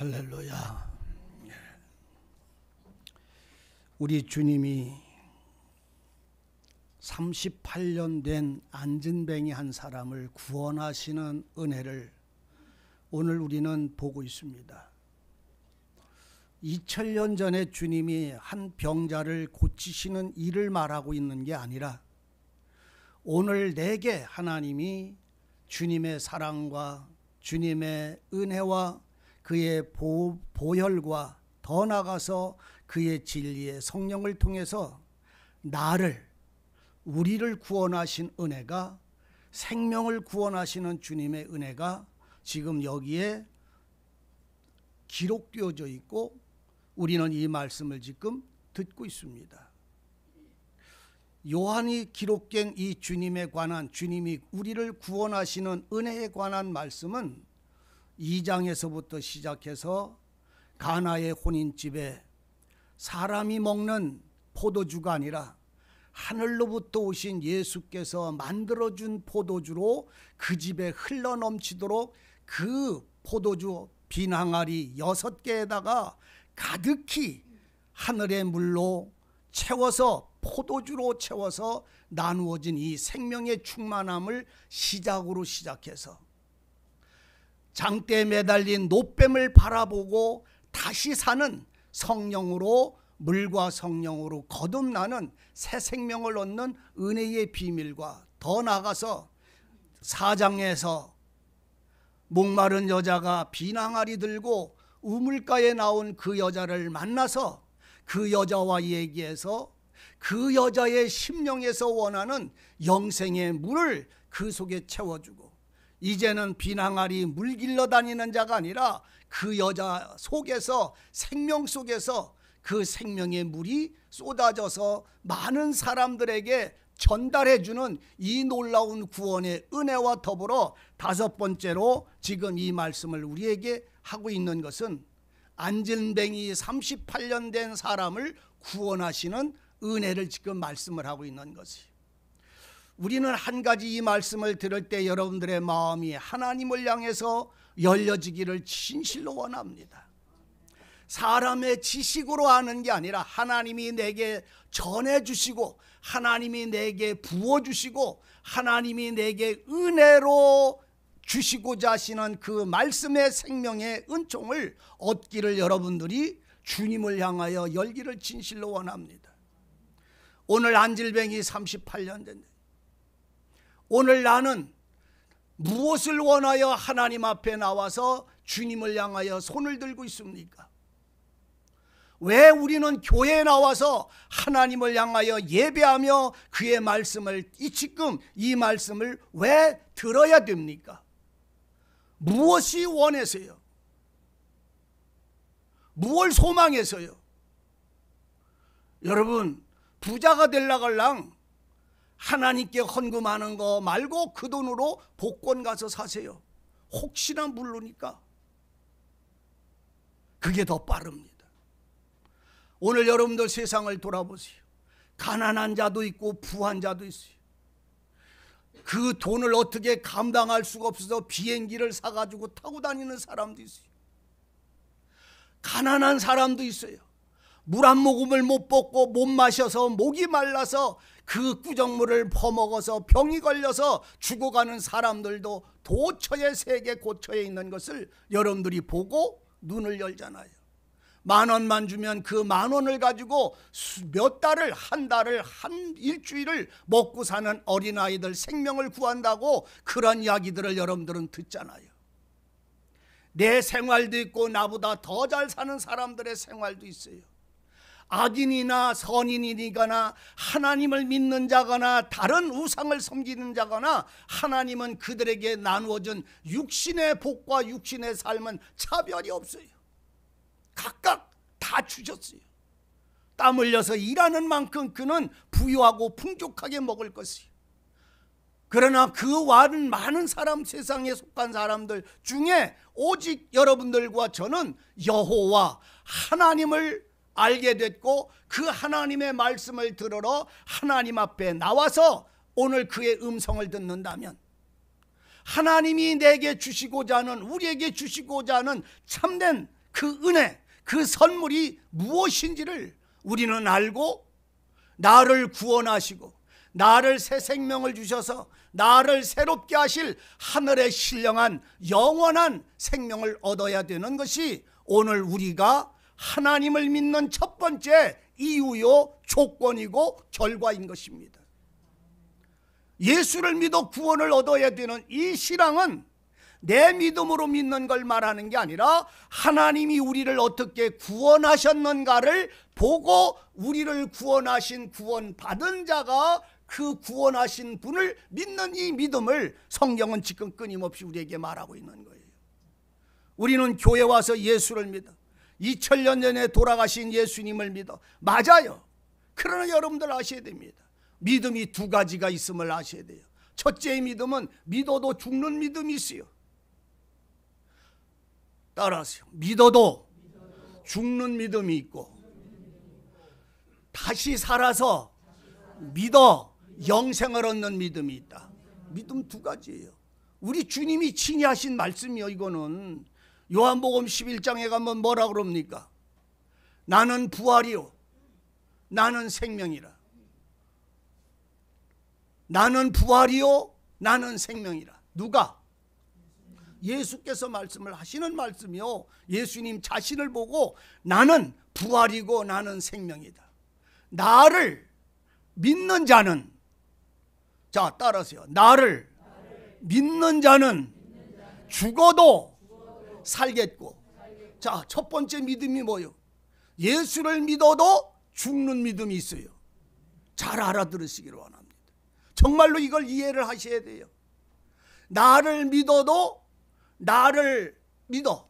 할렐루야. 우리 주님이 38년 된 안진뱅이 한 사람을 구원하시는 은혜를 오늘 우리는 보고 있습니다. 2000년 전에 주님이 한 병자를 고치시는 일을 말하고 있는 게 아니라 오늘 내게 하나님이 주님의 사랑과 주님의 은혜와 그의 보혈과 더 나아가서 그의 진리의 성령을 통해서 우리를 구원하신 은혜가, 생명을 구원하시는 주님의 은혜가 지금 여기에 기록되어져 있고 우리는 이 말씀을 지금 듣고 있습니다. 요한이 기록된 이 주님에 관한, 주님이 우리를 구원하시는 은혜에 관한 말씀은 2장에서부터 시작해서 가나의 혼인집에 사람이 먹는 포도주가 아니라 하늘로부터 오신 예수께서 만들어준 포도주로 그 집에 흘러넘치도록 그 포도주 빈 항아리 6개에다가 가득히 하늘의 물로 채워서, 포도주로 채워서 나누어진 이 생명의 충만함을 시작으로 시작해서 장대에 매달린 노뱀을 바라보고 다시 사는 성령으로, 물과 성령으로 거듭나는 새 생명을 얻는 은혜의 비밀과 더 나아가서 4장에서 목마른 여자가 빈 항아리 들고 우물가에 나온 그 여자를 만나서 그 여자와 얘기해서 그 여자의 심령에서 원하는 영생의 물을 그 속에 채워주고, 이제는 빈 항아리 물 길러 다니는 자가 아니라 그 여자 속에서, 생명 속에서 그 생명의 물이 쏟아져서 많은 사람들에게 전달해주는 이 놀라운 구원의 은혜와 더불어 5번째로 지금 이 말씀을 우리에게 하고 있는 것은 안진뱅이 38년 된 사람을 구원하시는 은혜를 지금 말씀을 하고 있는 것이, 우리는 한 가지 이 말씀을 들을 때 여러분들의 마음이 하나님을 향해서 열려지기를 진실로 원합니다. 사람의 지식으로 아는 게 아니라 하나님이 내게 전해주시고, 하나님이 내게 부어주시고, 하나님이 내게 은혜로 주시고자 하시는 그 말씀의 생명의 은총을 얻기를 여러분들이 주님을 향하여 열기를 진실로 원합니다. 오늘 안진뱅이 38년 된, 오늘 나는 무엇을 원하여 하나님 앞에 나와서 주님을 향하여 손을 들고 있습니까? 왜 우리는 교회에 나와서 하나님을 향하여 예배하며 그의 말씀을, 지금 이 말씀을 왜 들어야 됩니까? 무엇이 원해서요? 무엇을 소망해서요? 여러분, 부자가 되려갈랑 하나님께 헌금하는 거 말고 그 돈으로 복권 가서 사세요. 혹시나 모르니까. 그게 더 빠릅니다. 오늘 여러분들 세상을 돌아보세요. 가난한 자도 있고 부한 자도 있어요. 그 돈을 어떻게 감당할 수가 없어서 비행기를 사가지고 타고 다니는 사람도 있어요. 가난한 사람도 있어요. 물 한 모금을 못 먹고 못 마셔서 목이 말라서 그 꾸정물을 퍼먹어서 병이 걸려서 죽어가는 사람들도 도처에, 세계 고처에 있는 것을 여러분들이 보고 눈을 열잖아요. 10,000원만 주면 그 10,000원을 가지고 몇 달을, 한 달을, 한 일주일을 먹고 사는 어린아이들 생명을 구한다고 그런 이야기들을 여러분들은 듣잖아요. 내 생활도 있고 나보다 더 잘 사는 사람들의 생활도 있어요. 악인이나 선인이거나 하나님을 믿는 자거나 다른 우상을 섬기는 자거나, 하나님은 그들에게 나누어준 육신의 복과 육신의 삶은 차별이 없어요. 각각 다 주셨어요. 땀 흘려서 일하는 만큼 그는 부유하고 풍족하게 먹을 것이에요. 그러나 그 많은 사람, 세상에 속한 사람들 중에 오직 여러분들과 저는 여호와 하나님을 알게 됐고, 그 하나님의 말씀을 들으러 하나님 앞에 나와서 오늘 그의 음성을 듣는다면, 하나님이 내게 주시고자 하는, 우리에게 주시고자 하는 참된 그 은혜, 그 선물이 무엇인지를 우리는 알고 나를 구원하시고 나를 새 생명을 주셔서 나를 새롭게 하실 하늘의 신령한 영원한 생명을 얻어야 되는 것이 오늘 우리가 하나님을 믿는 첫 번째 이유요 조건이고 결과인 것입니다. 예수를 믿어 구원을 얻어야 되는 이 신앙은 내 믿음으로 믿는 걸 말하는 게 아니라 하나님이 우리를 어떻게 구원하셨는가를 보고 우리를 구원하신 구원받은 자가 그 구원하신 분을 믿는 이 믿음을 성경은 지금 끊임없이 우리에게 말하고 있는 거예요. 우리는 교회 와서 예수를 믿어 2000년 전에 돌아가신 예수님을 믿어 맞아요. 그러나 여러분들 아셔야 됩니다. 믿음이 두 가지가 있음을 아셔야 돼요. 첫째의 믿음은 믿어도 죽는 믿음이 있어요. 따라하세요. 믿어도 죽는 믿음이 있고 다시 살아서 믿어 영생을 얻는 믿음이 있다. 믿음 두 가지예요. 우리 주님이 친히 하신 말씀이요. 이거는 요한복음 11장에 가면 뭐라 그럽니까? 나는 부활이요 나는 생명이라. 나는 부활이요 나는 생명이라. 누가? 예수께서 말씀을 하시는 말씀이요. 예수님 자신을 보고 나는 부활이고 나는 생명이다. 나를 믿는 자는, 자 따라하세요. 나를 믿는 자는 죽어도 살겠고. 자, 첫 번째 믿음이 뭐예요? 예수를 믿어도 죽는 믿음이 있어요. 잘 알아들으시기를 원합니다. 정말로 이걸 이해를 하셔야 돼요. 나를 믿어도 나를 믿어.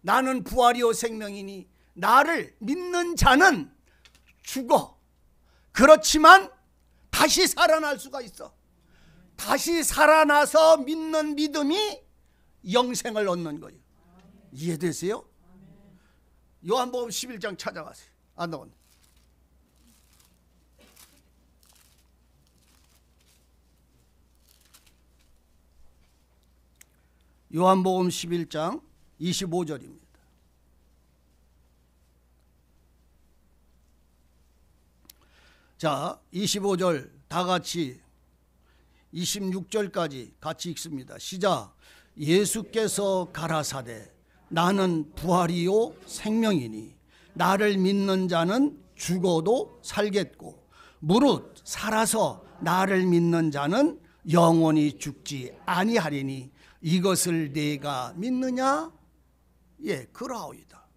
나는 부활이요 생명이니 나를 믿는 자는 죽어. 그렇지만 다시 살아날 수가 있어. 다시 살아나서 믿는 믿음이 영생을 얻는 거예요. 이해되세요? 요한복음 11장 찾아가세요. 안 나오네. 요한복음 11장 25절입니다. 자, 25절 다 같이 26절까지 같이 읽습니다. 시작. 예수께서 가라사대 나는 부활이요 생명이니 나를 믿는 자는 죽어도 살겠고 무릇 살아서 나를 믿는 자는 영원히 죽지 아니하리니 이것을 내가 믿느냐? 예, 그러하오이다.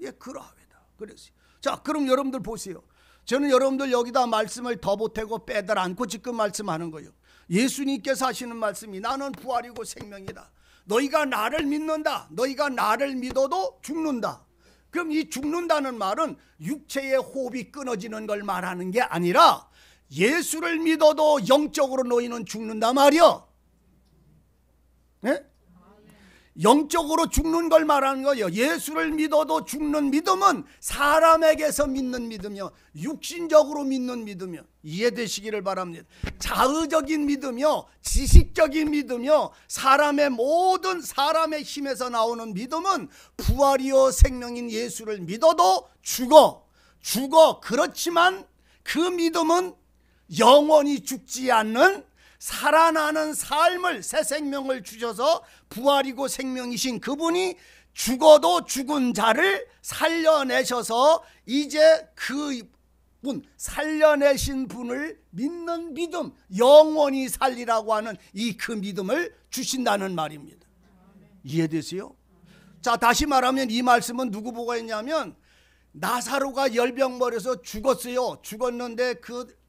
예, 그러하오이다. 그랬어요. 자, 그럼 여러분들 보세요. 저는 여러분들 여기다 말씀을 더 보태고 빼들 않고 지금 말씀하는 거예요. 예수님께서 하시는 말씀이 나는 부활이고 생명이다. 너희가 나를 믿는다. 너희가 나를 믿어도 죽는다. 그럼 이 죽는다는 말은 육체의 호흡이 끊어지는 걸 말하는 게 아니라 예수를 믿어도 영적으로 너희는 죽는다 말이야. 네? 영적으로 죽는 걸 말하는 거예요. 예수를 믿어도 죽는 믿음은 사람에게서 믿는 믿음이요, 육신적으로 믿는 믿음이요. 이해되시기를 바랍니다. 자의적인 믿음이요, 지식적인 믿음이요, 사람의 모든 사람의 힘에서 나오는 믿음은 부활이요 생명인 예수를 믿어도 죽어. 그렇지만 그 믿음은 영원히 죽지 않는 살아나는 삶을, 새 생명을 주셔서 부활이고 생명이신 그분이 죽어도 죽은 자를 살려내셔서 이제 그분, 살려내신 분을 믿는 믿음, 영원히 살리라고 하는 이 그 믿음을 주신다는 말입니다. 이해되세요? 자, 다시 말하면 이 말씀은 누구 보고 했냐면 나사로가 열병벌에서 죽었어요. 죽었는데 그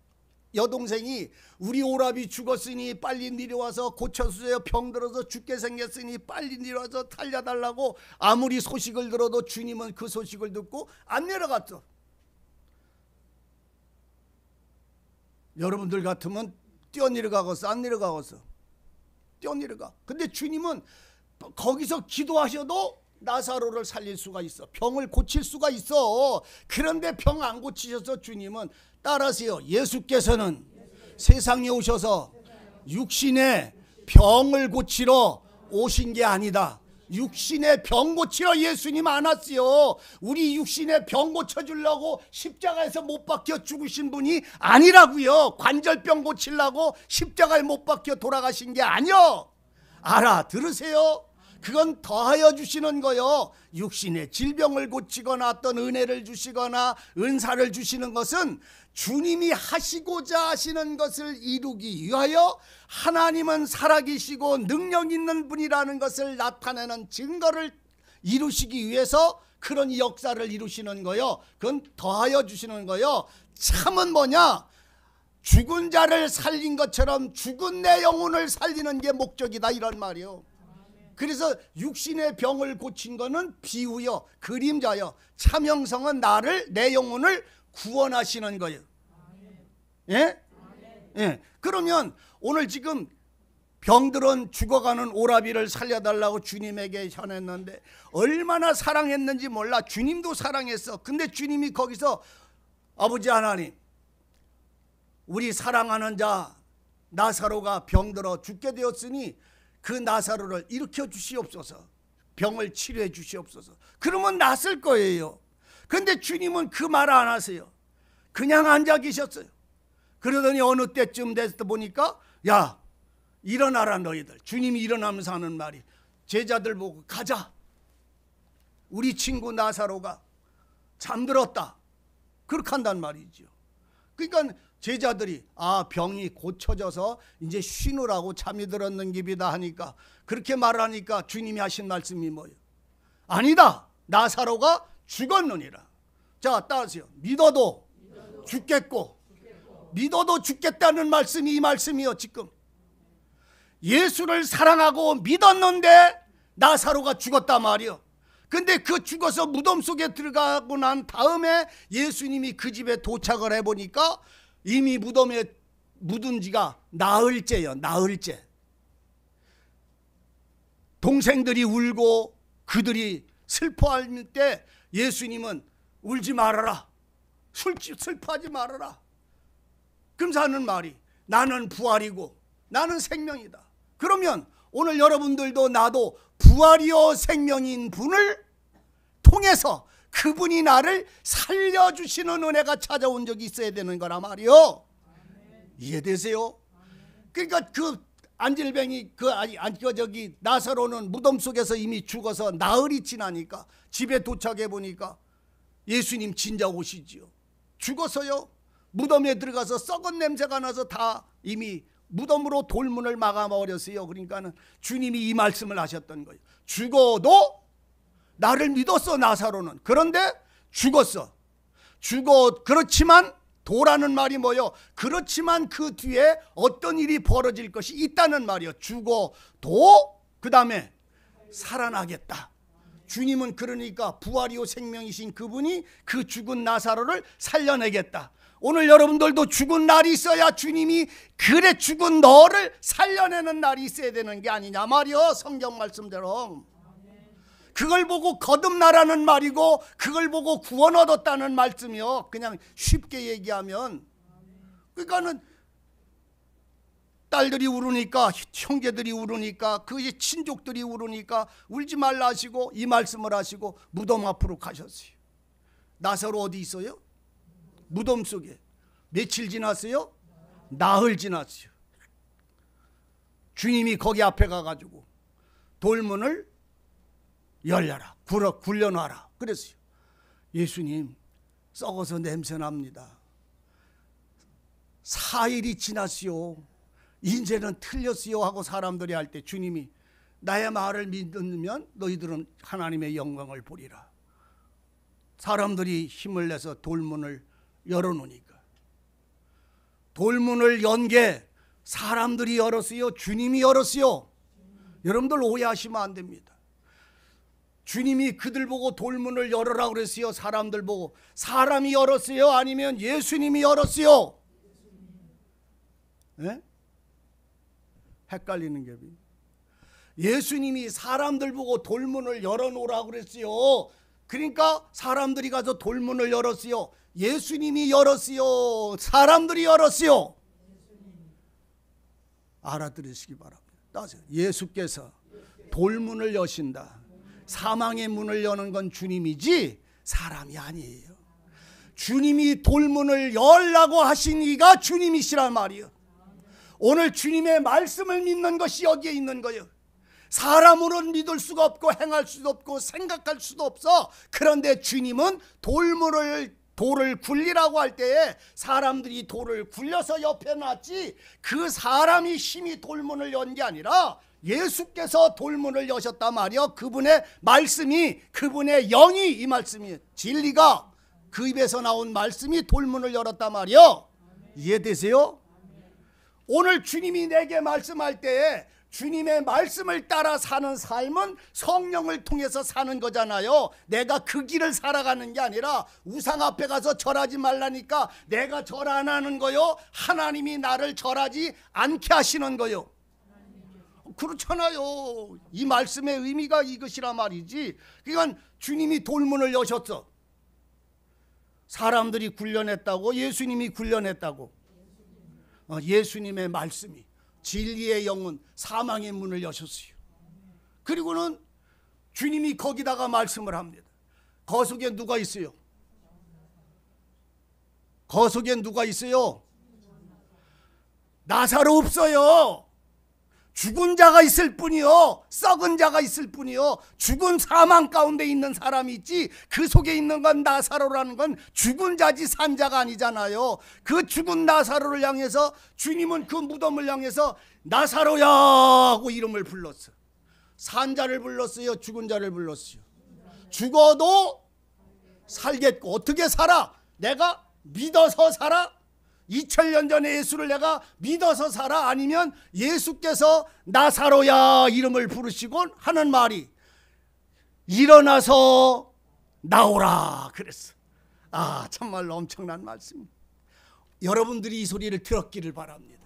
여동생이 우리 오라비 죽었으니 빨리 내려와서 고쳐주세요. 병들어서 죽게 생겼으니 빨리 내려와서 살려달라고 아무리 소식을 들어도 주님은 그 소식을 듣고 안 내려갔어. 여러분들 같으면 뛰어내려가겠어? 안 내려가겠어? 뛰어내려가. 근데 주님은 거기서 기도하셔도 나사로를 살릴 수가 있어. 병을 고칠 수가 있어. 그런데 병 안 고치셔서 주님은 따라하세요. 예수께서는 세상에 오셔서 육신의 병을 고치러 오신 게 아니다. 육신의 병 고치러 예수님 안 왔어요. 우리 육신의 병 고쳐주려고 십자가에서 못 박혀 죽으신 분이 아니라고요. 관절병 고치려고 십자가에 못 박혀 돌아가신 게 아니요. 알아들으세요. 그건 더하여 주시는 거요. 육신의 질병을 고치거나 어떤 은혜를 주시거나 은사를 주시는 것은 주님이 하시고자 하시는 것을 이루기 위하여 하나님은 살아계시고 능력 있는 분이라는 것을 나타내는 증거를 이루시기 위해서 그런 역사를 이루시는 거요. 그건 더하여 주시는 거요. 참은 뭐냐? 죽은 자를 살린 것처럼 죽은 내 영혼을 살리는 게 목적이다, 이런 말이요. 그래서 육신의 병을 고친 거는 비유요, 그림자요. 참형성은 나를, 내 영혼을 구원하시는 거예요. 예? 예. 그러면 오늘 지금 병들은 죽어가는 오라비를 살려달라고 주님에게 전했는데 얼마나 사랑했는지 몰라. 주님도 사랑했어. 근데 주님이 거기서 아버지 하나님, 우리 사랑하는 자 나사로가 병들어 죽게 되었으니 그 나사로를 일으켜 주시옵소서. 병을 치료해 주시옵소서. 그러면 낫을 거예요. 근데 주님은 그 말 안 하세요. 그냥 앉아 계셨어요. 그러더니 어느 때쯤 됐을 때 보니까 야, 일어나라 너희들. 주님이 일어나면서 하는 말이 제자들 보고 가자. 우리 친구 나사로가 잠들었다. 그렇게 한단 말이죠. 그러니까 제자들이 병이 고쳐져서 이제 쉬느라고 잠이 들었는 기비다 하니까 그렇게 말하니까 주님이 하신 말씀이 뭐예요? 아니다. 나사로가 죽었느니라. 자, 따라하세요. 믿어도 죽겠고 믿어도 죽겠다는 말씀이 이 말씀이요. 지금 예수를 사랑하고 믿었는데 나사로가 죽었단 말이요. 근데 그 죽어서 무덤 속에 들어가고 난 다음에 예수님이 그 집에 도착을 해보니까 이미 무덤에 묻은 지가 나흘째요. 나흘째. 동생들이 울고 그들이 슬퍼할 때 예수님은 울지 말아라. 슬퍼하지 말아라. 그러면서 하는 말이 나는 부활이고 나는 생명이다. 그러면 오늘 여러분들도 나도 부활이요 생명인 분을 통해서 그분이 나를 살려주시는 은혜가 찾아온 적이 있어야 되는 거라 말이요. 이해되세요? 그러니까 그 안질뱅이 저기 나사로는 무덤 속에서 이미 죽어서 나흘이 지나니까 집에 도착해 보니까 예수님 진짜 오시지요. 죽어서요 무덤에 들어가서 썩은 냄새가 나서 다 이미 무덤으로 돌문을 막아버렸어요. 그러니까는 주님이 이 말씀을 하셨던 거예요. 죽어도 나를 믿었어 나사로는. 그런데 죽었어. 그렇지만 도라는 말이 뭐요? 그렇지만 그 뒤에 어떤 일이 벌어질 것이 있다는 말이요. 죽어도 그 다음에 살아나겠다. 주님은 그러니까 부활이요 생명이신 그분이 그 죽은 나사로를 살려내겠다. 오늘 여러분들도 죽은 날이 있어야 주님이 그래 죽은 너를 살려내는 날이 있어야 되는 게 아니냐 말이요. 성경 말씀대로. 그걸 보고 거듭나라는 말이고 그걸 보고 구원 얻었다는 말씀이요. 그냥 쉽게 얘기하면 그러니까는 딸들이 울으니까 형제들이 울으니까 그 친족들이 울으니까 울지 말라 하시고 이 말씀을 하시고 무덤 앞으로 가셨어요. 나사로 어디 있어요? 무덤 속에. 며칠 지났어요? 나흘 지났어요. 주님이 거기 앞에 가가지고 돌문을 열려라, 굴려놔라 그랬어요. 예수님 썩어서 냄새납니다. 4일이 지났어요. 이제는 틀렸어요 하고 사람들이 할 때 주님이 나의 말을 믿으면 너희들은 하나님의 영광을 보리라. 사람들이 힘을 내서 돌문을 열어놓으니까 돌문을 연 게 사람들이 열었어요? 주님이 열었어요? 여러분들 오해하시면 안 됩니다. 주님이 그들 보고 돌문을 열어라 그랬어요? 사람들 보고? 사람이 열었어요? 아니면 예수님이 열었어요? 네? 헷갈리는 게 예수님이 사람들 보고 돌문을 열어놓으라 그랬어요. 그러니까 사람들이 가서 돌문을 열었어요? 예수님이 열었어요? 사람들이 열었어요? 알아들으시기 바랍니다. 따세요. 예수께서 돌문을 여신다. 사망의 문을 여는 건 주님이지 사람이 아니에요. 주님이 돌문을 열라고 하신 이가 주님이시란 말이에요. 오늘 주님의 말씀을 믿는 것이 여기에 있는 거예요. 사람으로는 믿을 수가 없고 행할 수도 없고 생각할 수도 없어. 그런데 주님은 돌을 굴리라고 할 때에 사람들이 돌을 굴려서 옆에 놨지 그 사람이 힘이 돌문을 연 게 아니라 예수께서 돌문을 여셨단 말이요. 그분의 말씀이, 그분의 영이, 이 말씀이, 진리가 그 입에서 나온 말씀이 돌문을 열었단 말이요. 이해되세요? 오늘 주님이 내게 말씀할 때에 주님의 말씀을 따라 사는 삶은 성령을 통해서 사는 거잖아요. 내가 그 길을 살아가는 게 아니라 우상 앞에 가서 절하지 말라니까 내가 절 안 하는 거요. 하나님이 나를 절하지 않게 하시는 거요. 그렇잖아요. 이 말씀의 의미가 이것이라 말이지. 그러니까 주님이 돌문을 여셨어. 사람들이 굴려냈다고? 예수님이 굴려냈다고? 예수님의 말씀이, 진리의 영은 사망의 문을 여셨어요. 그리고는 주님이 거기다가 말씀을 합니다. 거석에 누가 있어요? 거석에 누가 있어요? 나사로 없어요. 죽은 자가 있을 뿐이요, 썩은 자가 있을 뿐이요. 죽은 사망 가운데 있는 사람이 있지 그 속에 있는 건 나사로라는 건 죽은 자지 산 자가 아니잖아요. 그 죽은 나사로를 향해서 주님은 그 무덤을 향해서 나사로야 하고 이름을 불렀어. 산 자를 불렀어요, 죽은 자를 불렀어요? 죽어도 살겠고. 어떻게 살아? 내가 믿어서 살아? 2000년 전에 예수를 내가 믿어서 살아? 아니면 예수께서 나사로야 이름을 부르시곤 하는 말이 일어나서 나오라 그랬어. 참말로 엄청난 말씀. 여러분들이 이 소리를 들었기를 바랍니다.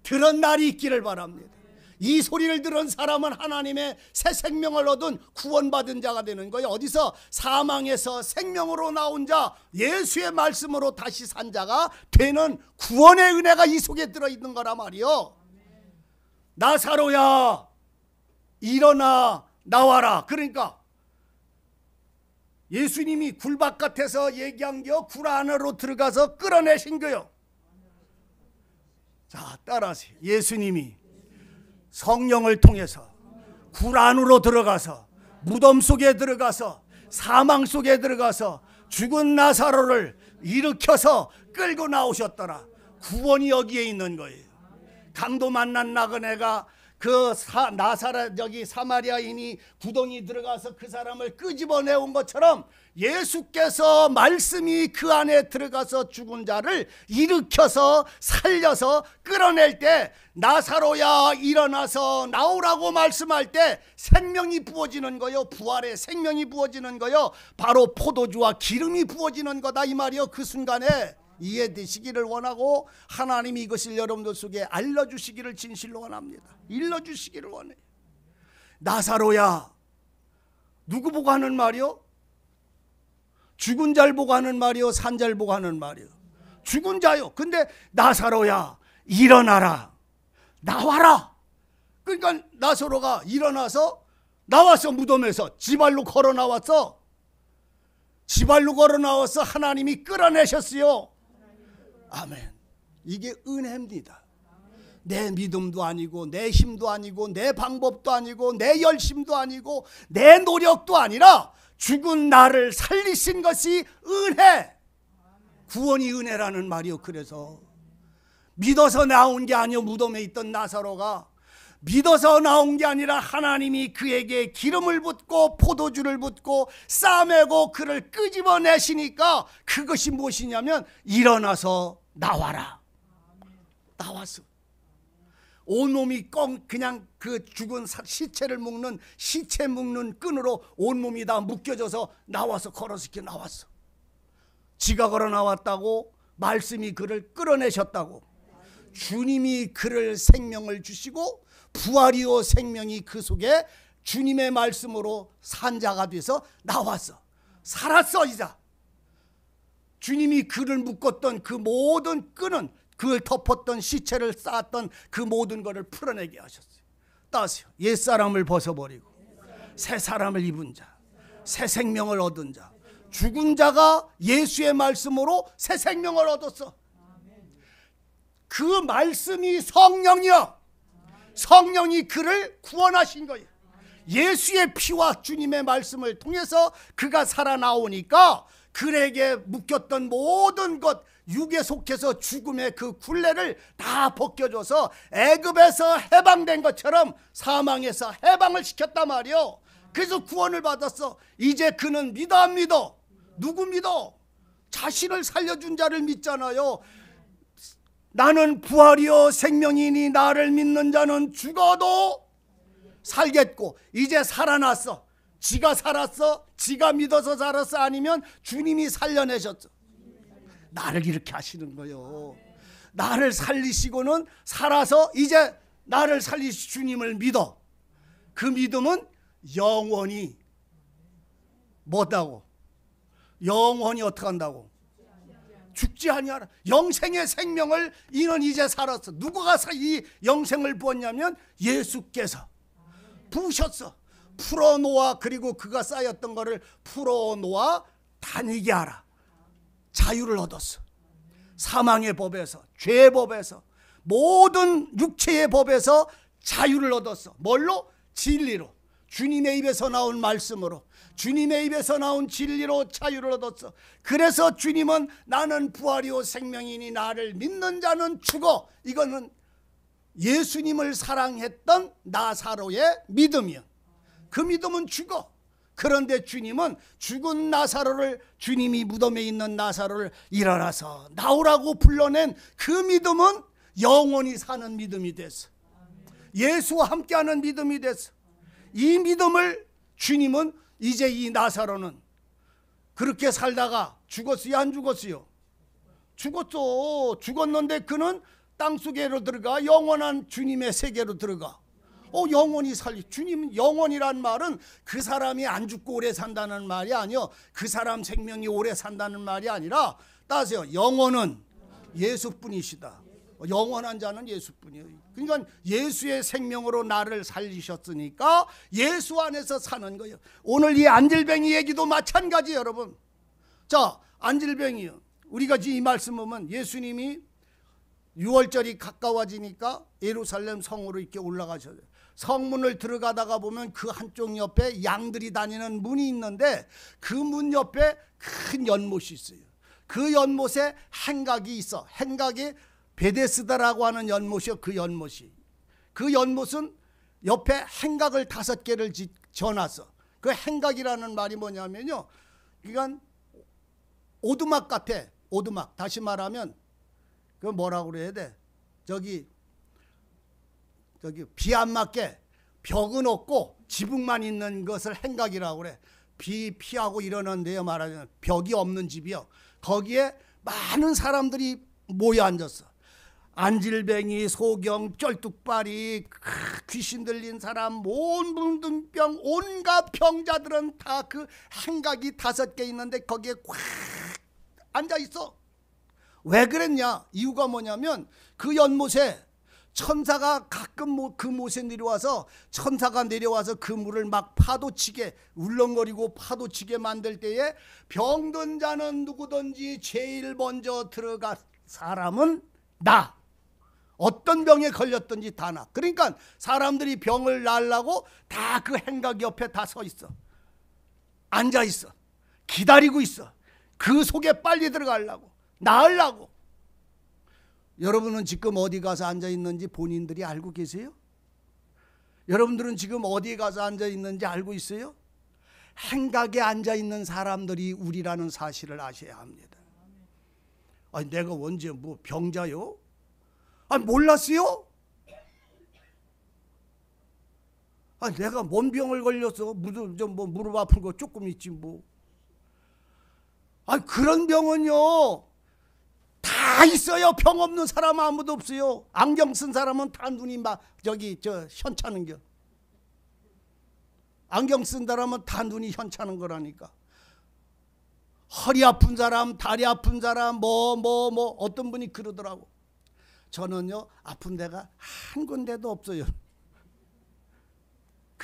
들은 날이 있기를 바랍니다. 이 소리를 들은 사람은 하나님의 새 생명을 얻은 구원받은 자가 되는 거예요. 어디서? 사망에서 생명으로 나온 자, 예수의 말씀으로 다시 산 자가 되는 구원의 은혜가 이 속에 들어있는 거란 말이요. 나사로야 일어나 나와라. 그러니까 예수님이 굴 바깥에서 얘기한 게 굴 안으로 들어가서 끌어내신 거요. 자, 따라하세요. 예수님이 성령을 통해서 굴 안으로 들어가서 무덤 속에 들어가서 사망 속에 들어가서 죽은 나사로를 일으켜서 끌고 나오셨더라. 구원이 여기에 있는 거예요. 강도 만난 나그네가 여기 사마리아인이 구덩이 들어가서 그 사람을 끄집어내온 것처럼 예수께서 말씀이 그 안에 들어가서 죽은 자를 일으켜서 살려서 끌어낼 때 나사로야 일어나서 나오라고 말씀할 때 생명이 부어지는 거요. 부활의 생명이 부어지는 거요. 바로 포도주와 기름이 부어지는 거다 이 말이요. 그 순간에 이해되시기를 원하고 하나님이 이것을 여러분들 속에 알려주시기를 진실로 원합니다. 일러주시기를 원해요. 나사로야, 누구 보고 하는 말이요? 죽은 자를 보고 하는 말이요? 산 자를 보고 하는 말이요? 죽은 자요. 근데 나사로야 일어나라, 나와라. 그러니까 나사로가 일어나서 나왔어. 무덤에서 지발로 걸어 나왔어. 지발로 걸어 나와서 하나님이 끌어내셨어요. 아멘. 이게 은혜입니다. 내 믿음도 아니고 내 힘도 아니고 내 방법도 아니고 내 열심도 아니고 내 노력도 아니라 죽은 나를 살리신 것이 은혜. 구원이 은혜라는 말이요. 그래서 믿어서 나온 게 아니요. 무덤에 있던 나사로가 믿어서 나온 게 아니라 하나님이 그에게 기름을 붓고 포도주를 붓고 싸매고 그를 끄집어내시니까 그것이 무엇이냐면 일어나서 나와라. 나왔어. 온몸이 그냥 그 죽은 시체를 묶는 시체 묶는 끈으로 온몸이 다 묶여져서 나와서 걸어서 이렇게 나왔어. 지가 걸어 나왔다고 말씀이 그를 끌어내셨다고. 주님이 그를 생명을 주시고 부활이요 생명이 그 속에 주님의 말씀으로 산 자가 돼서 나왔어. 살았어. 이자 주님이 그를 묶었던 그 모든 끈은 그를 덮었던 시체를 쌓았던 그 모든 것을 풀어내게 하셨어요. 따세요. 옛사람을 벗어버리고 새 사람을 입은 자, 새 생명을 얻은 자. 죽은 자가 예수의 말씀으로 새 생명을 얻었어. 그 말씀이 성령이요. 성령이 그를 구원하신 거예요. 예수의 피와 주님의 말씀을 통해서 그가 살아나오니까 그에게 묶였던 모든 것, 육에 속해서 죽음의 그 굴레를 다 벗겨줘서 애굽에서 해방된 것처럼 사망에서 해방을 시켰단 말이요. 그래서 구원을 받았어. 이제 그는 믿어 안 믿어? 누구 믿어? 자신을 살려준 자를 믿잖아요. 나는 부활이요 생명이니 나를 믿는 자는 죽어도 살겠고, 이제 살아났어. 지가 살았어? 지가 믿어서 살았어? 아니면 주님이 살려내셨어? 나를 이렇게 하시는 거예요. 나를 살리시고는 살아서 이제 나를 살리시 주님을 믿어. 그 믿음은 영원히 뭐다고? 영원히 어떻게 한다고? 죽지 아니하라. 영생의 생명을 이는 이제 살았어. 누구가 이 영생을 부었냐면 예수께서 부으셨어. 풀어놓아. 그리고 그가 쌓였던 거를 풀어놓아 다니게 하라. 자유를 얻었어. 사망의 법에서, 죄의 법에서, 모든 육체의 법에서 자유를 얻었어. 뭘로? 진리로. 주님의 입에서 나온 말씀으로, 주님의 입에서 나온 진리로 자유를 얻었어. 그래서 주님은 나는 부활이요 생명이니 나를 믿는 자는 죽어. 이거는 예수님을 사랑했던 나사로의 믿음이야. 그 믿음은 죽어. 그런데 주님은 죽은 나사로를, 주님이 무덤에 있는 나사로를 일어나서 나오라고 불러낸 그 믿음은 영원히 사는 믿음이 됐어. 예수와 함께하는 믿음이 됐어. 이 믿음을 주님은 이제 이 나사로는 그렇게 살다가 죽었어요? 안 죽었어요? 죽었어. 죽었는데 그는 땅속에로 들어가 영원한 주님의 세계로 들어가. 영원히 살리. 주님 영원이란 말은 그 사람이 안 죽고 오래 산다는 말이 아니요. 그 사람 생명이 오래 산다는 말이 아니라, 따세요. 영원은 예수뿐이시다. 영원한 자는 예수뿐이에요. 그러니까 예수의 생명으로 나를 살리셨으니까 예수 안에서 사는 거예요. 오늘 이 안질뱅이 얘기도 마찬가지 여러분. 자, 안질뱅이요. 우리가 이 말씀 보면 예수님이 6월절이 가까워지니까 예루살렘 성으로 이렇게 올라가셔요. 성문을 들어가다가 보면 그 한쪽 옆에 양들이 다니는 문이 있는데 그 문 옆에 큰 연못이 있어요. 그 연못에 행각이 있어. 행각이 베데스다라고 하는 연못이요. 그 연못은 옆에 행각을 5개를 지어놨어. 그 행각이라는 말이 뭐냐면요, 그러니까 오두막 같아. 오두막. 다시 말하면 그 뭐라고 그래야 돼? 저기 비 안 맞게 벽은 없고 지붕만 있는 것을 행각이라고 그래. 비 피하고 이러는 데요. 말하자면 벽이 없는 집이요. 거기에 많은 사람들이 모여 앉았어. 안질뱅이, 소경, 쩔뚝발이, 귀신 들린 사람, 몬분등병, 온갖 병자들은 다 그 행각이 5개 있는데 거기에 꽉 앉아 있어. 왜 그랬냐? 이유가 뭐냐면 그 연못에 천사가 가끔 그 못에 내려와서, 천사가 내려와서 그 물을 막 파도치게 울렁거리고 파도치게 만들 때에 병든 자는 누구든지 제일 먼저 들어갈 사람은 나. 어떤 병에 걸렸든지 다 나. 그러니까 사람들이 병을 낫려고 다 그 행각 옆에 다 서 있어. 앉아 있어. 기다리고 있어. 그 속에 빨리 들어가려고, 나으려고. 여러분은 지금 어디 가서 앉아 있는지 본인들이 알고 계세요? 여러분들은 지금 어디에 가서 앉아 있는지 알고 있어요? 행각에 앉아 있는 사람들이 우리라는 사실을 아셔야 합니다. 아니, 내가 언제 뭐 병자요? 아니, 몰랐어요? 아니, 내가 뭔 병을 걸려서 무릎 아픈 거 조금 있지 뭐. 아니, 그런 병은요 다 있어요. 병 없는 사람 아무도 없어요. 안경 쓴 사람은 다 눈이 막 현찮은겨. 안경 쓴 사람은 다 눈이 현찮은 거라니까. 허리 아픈 사람, 다리 아픈 사람, 어떤 분이 그러더라고. 저는요 아픈 데가 한 군데도 없어요.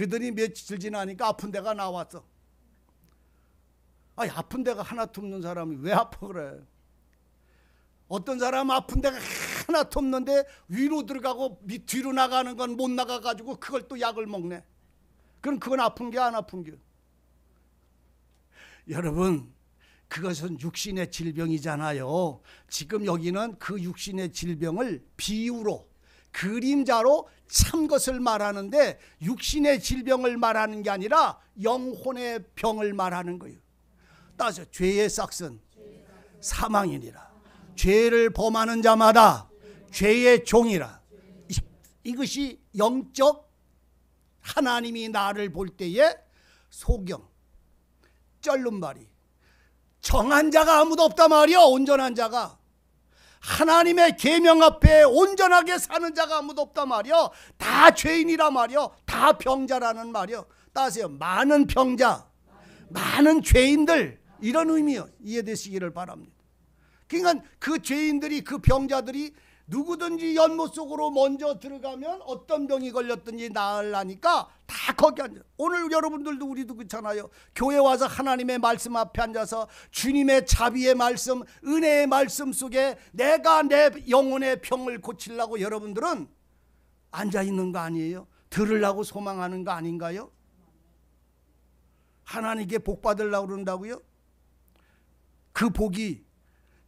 그들이 며칠 지나니까 아픈 데가 나왔어. 아니, 아픈 데가 하나도 없는 사람이 왜 아파 그래? 어떤 사람은 아픈 데가 하나도 없는데 위로 들어가고 뒤로 나가는 건 못 나가가지고 그걸 또 약을 먹네. 그럼 그건 아픈 게 안 아픈 게? 여러분, 그것은 육신의 질병이잖아요. 지금 여기는 그 육신의 질병을 비유로, 그림자로 참 것을 말하는데 육신의 질병을 말하는 게 아니라 영혼의 병을 말하는 거예요. 따서 죄의 싹은 사망이니라. 죄를 범하는 자마다 죄의 종이라. 이것이 영적, 하나님이 나를 볼 때의 소경, 쩔눈말이. 정한 자가 아무도 없단 말이야. 온전한 자가. 하나님의 계명 앞에 온전하게 사는 자가 아무도 없단 말이야. 다 죄인이란 말이야. 다 병자라는 말이야. 따세요. 많은 병자, 많은 죄인들, 이런 의미요. 이해되시기를 바랍니다. 그러니까 그 죄인들이, 그 병자들이 누구든지 연못 속으로 먼저 들어가면 어떤 병이 걸렸든지 나으려니까 다 거기 앉아. 오늘 여러분들도 우리도 그렇잖아요. 교회 와서 하나님의 말씀 앞에 앉아서 주님의 자비의 말씀, 은혜의 말씀 속에 내가 내 영혼의 병을 고치려고 여러분들은 앉아있는 거 아니에요? 들으려고 소망하는 거 아닌가요? 하나님께 복 받으려고 그런다고요? 그 복이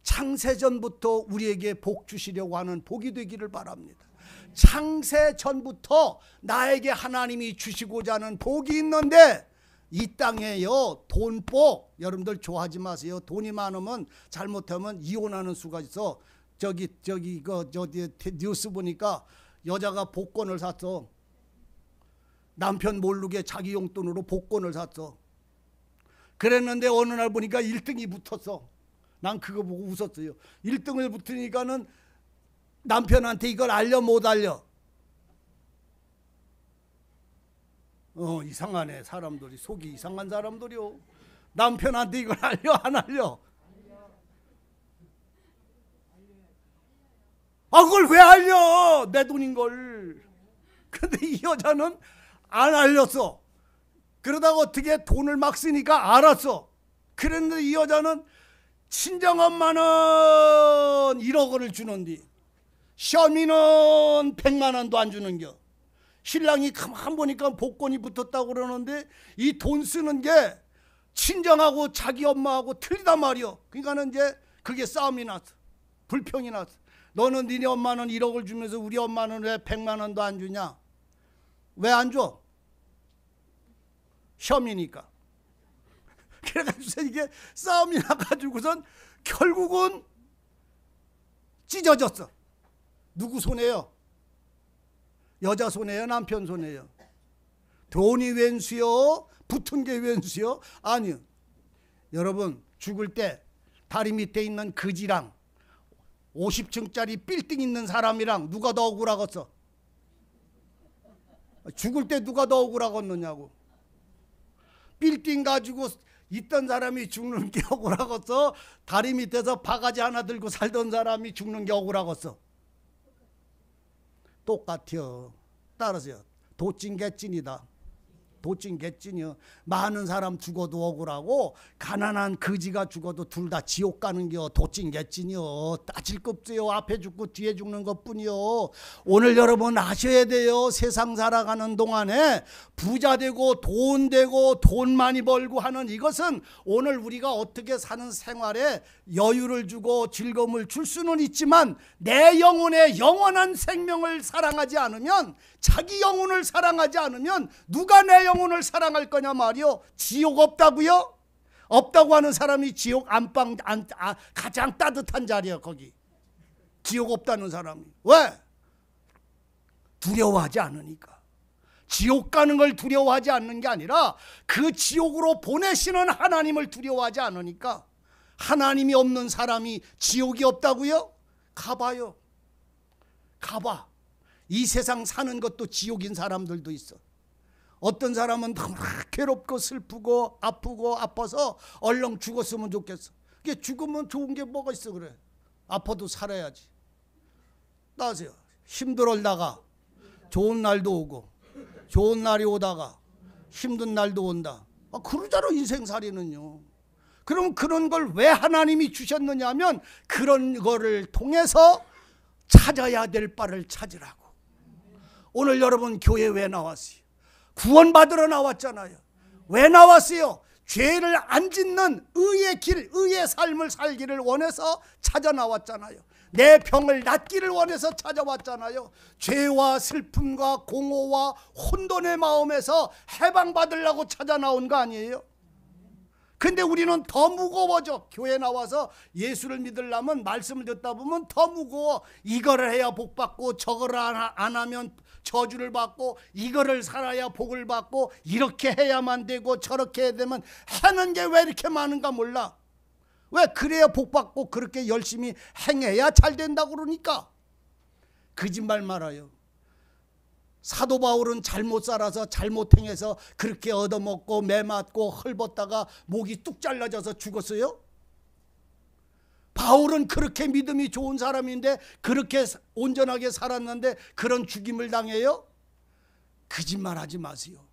창세전부터 우리에게 복 주시려고 하는 복이 되기를 바랍니다. 창세전부터 나에게 하나님이 주시고자 하는 복이 있는데 이 땅에요, 돈복, 여러분들 좋아하지 마세요. 돈이 많으면 잘못하면 이혼하는 수가 있어. 저기 뉴스 보니까 여자가 복권을 샀어. 남편 모르게 자기 용돈으로 복권을 샀어. 그랬는데 어느 날 보니까 1등이 붙었어. 난 그거 보고 웃었어요. 1등을 붙으니까는 남편한테 이걸 알려 못 알려? 이상하네. 사람들이 속이 이상한 사람들이요. 남편한테 이걸 알려 안 알려? 아, 그걸 왜 알려? 내 돈인 걸. 근데 이 여자는 안 알렸어. 그러다가 어떻게 돈을 막 쓰니까 알았어. 그랬는데 이 여자는 친정엄마는 1억 원을 주는데 시어미는 100만 원도 안 주는겨. 신랑이 가만 보니까 복권이 붙었다고 그러는데 이 돈 쓰는 게 친정하고 자기 엄마하고 틀리단 말이요. 그러니까는 이제 그게 싸움이 났어. 불평이 났어. 너는 니네 엄마는 1억을 주면서 우리 엄마는 왜 100만 원도 안 주냐? 왜 안 줘? 시험이니까. 그래가지고 이게 싸움이 나가지고선 결국은 찢어졌어. 누구 손해요? 여자 손해요? 남편 손해요? 돈이 웬수요? 붙은 게 웬수요? 아니요. 여러분, 죽을 때 다리 밑에 있는 그지랑 50층짜리 빌딩 있는 사람이랑 누가 더 억울하겠어? 죽을 때 누가 더 억울하겠느냐고. 빌딩 가지고 있던 사람이 죽는 게 억울하겠어? 다리 밑에서 바가지 하나 들고 살던 사람이 죽는 게 억울하겠어? 똑같아요. 따라서요. 도찐 개찐이다. 도찐 개찐이요. 많은 사람 죽어도 억울하고 가난한 거지가 죽어도 둘 다 지옥 가는겨. 도찐 개찐이요. 따질 거 없어요. 앞에 죽고 뒤에 죽는 것뿐이요. 오늘 여러분 아셔야 돼요. 세상 살아가는 동안에 부자 되고 돈 많이 벌고 하는 이것은 오늘 우리가 어떻게 사는 생활에 여유를 주고 즐거움을 줄 수는 있지만 내 영혼의 영원한 생명을 사랑하지 않으면, 자기 영혼을 사랑하지 않으면 누가 내 영혼을 사랑할 거냐 말이요. 지옥 없다고요? 없다고 하는 사람이 지옥 안방 가장 따뜻한 자리야. 거기 지옥 없다는 사람이. 왜? 두려워하지 않으니까. 지옥 가는 걸 두려워하지 않는 게 아니라 그 지옥으로 보내시는 하나님을 두려워하지 않으니까. 하나님이 없는 사람이 지옥이 없다고요? 가봐요. 가봐. 이 세상 사는 것도 지옥인 사람들도 있어. 어떤 사람은 너무 괴롭고 슬프고 아프고 아파서 얼른 죽었으면 좋겠어. 그게 죽으면 좋은 게 뭐가 있어. 그래, 아파도 살아야지. 따세요. 힘들다가 좋은 날도 오고, 좋은 날이 오다가 힘든 날도 온다. 그러잖아, 인생살이는요. 그럼 그런 걸 왜 하나님이 주셨느냐 하면 그런 거를 통해서 찾아야 될 바를 찾으라고. 오늘 여러분 교회 왜 나왔어요? 구원받으러 나왔잖아요. 왜 나왔어요? 죄를 안 짓는 의의 길, 의의 삶을 살기를 원해서 찾아 나왔잖아요. 내 병을 낫기를 원해서 찾아왔잖아요. 죄와 슬픔과 공허와 혼돈의 마음에서 해방받으려고 찾아 나온 거 아니에요? 근데 우리는 더 무거워져. 교회 나와서 예수를 믿으려면 말씀을 듣다 보면 더 무거워. 이거를 해야 복 받고 저거를 안 하면 저주를 받고 이거를 살아야 복을 받고 이렇게 해야만 되고 저렇게 해야 되면 하는 게 왜 이렇게 많은가 몰라. 왜? 그래야 복 받고 그렇게 열심히 행해야 잘 된다고 그러니까. 거짓말 말아요. 사도 바울은 잘못 살아서 잘못 행해서 그렇게 얻어먹고 매맞고 헐벗다가 목이 뚝 잘라져서 죽었어요? 바울은 그렇게 믿음이 좋은 사람인데 그렇게 온전하게 살았는데 그런 죽임을 당해요? 거짓말하지 마세요.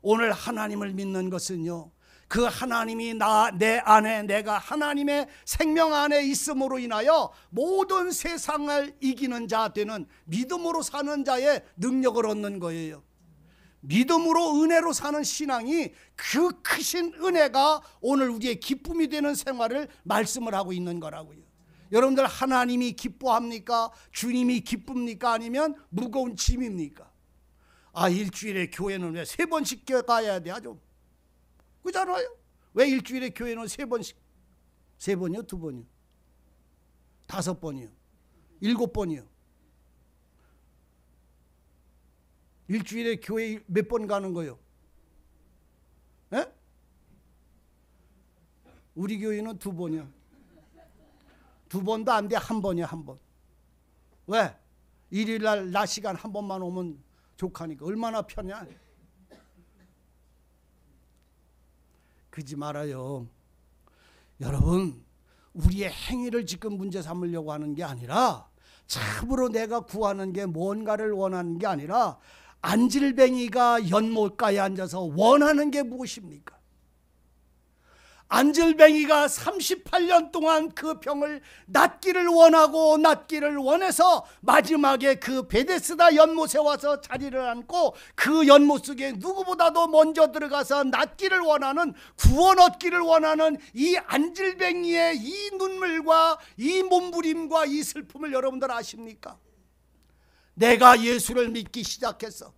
오늘 하나님을 믿는 것은요, 그 하나님이 내 안에, 내가 하나님의 생명 안에 있음으로 인하여 모든 세상을 이기는 자 되는 믿음으로 사는 자의 능력을 얻는 거예요. 믿음으로 은혜로 사는 신앙이 그 크신 은혜가 오늘 우리의 기쁨이 되는 생활을 말씀을 하고 있는 거라고요. 여러분들 하나님이 기뻐합니까? 주님이 기쁩니까? 아니면 무거운 짐입니까? 일주일에 교회는 왜 3번씩 가야 돼? 아주 그잖아요. 왜 일주일에 교회는 3번씩? 3번이요? 2번이요? 5번이요? 7번이요? 일주일에 교회 몇 번 가는 거요? 에? 우리 교회는 2번이요. 2번도 안 돼. 1번이야, 1번. 왜? 일요일날 낮 시간 1번만 오면 족하니까. 얼마나 편해. 그러지 말아요. 여러분, 우리의 행위를 지금 문제 삼으려고 하는 게 아니라 참으로 내가 구하는 게 뭔가를 원하는 게 아니라 안질뱅이가 연못가에 앉아서 원하는 게 무엇입니까? 안질뱅이가 38년 동안 그 병을 낫기를 원하고 낫기를 원해서 마지막에 그 베데스다 연못에 와서 자리를 앉고 그 연못 속에 누구보다도 먼저 들어가서 낫기를 원하는, 구원 얻기를 원하는 이 안질뱅이의 이 눈물과 이 몸부림과 이 슬픔을 여러분들 아십니까? 내가 예수를 믿기 시작했어.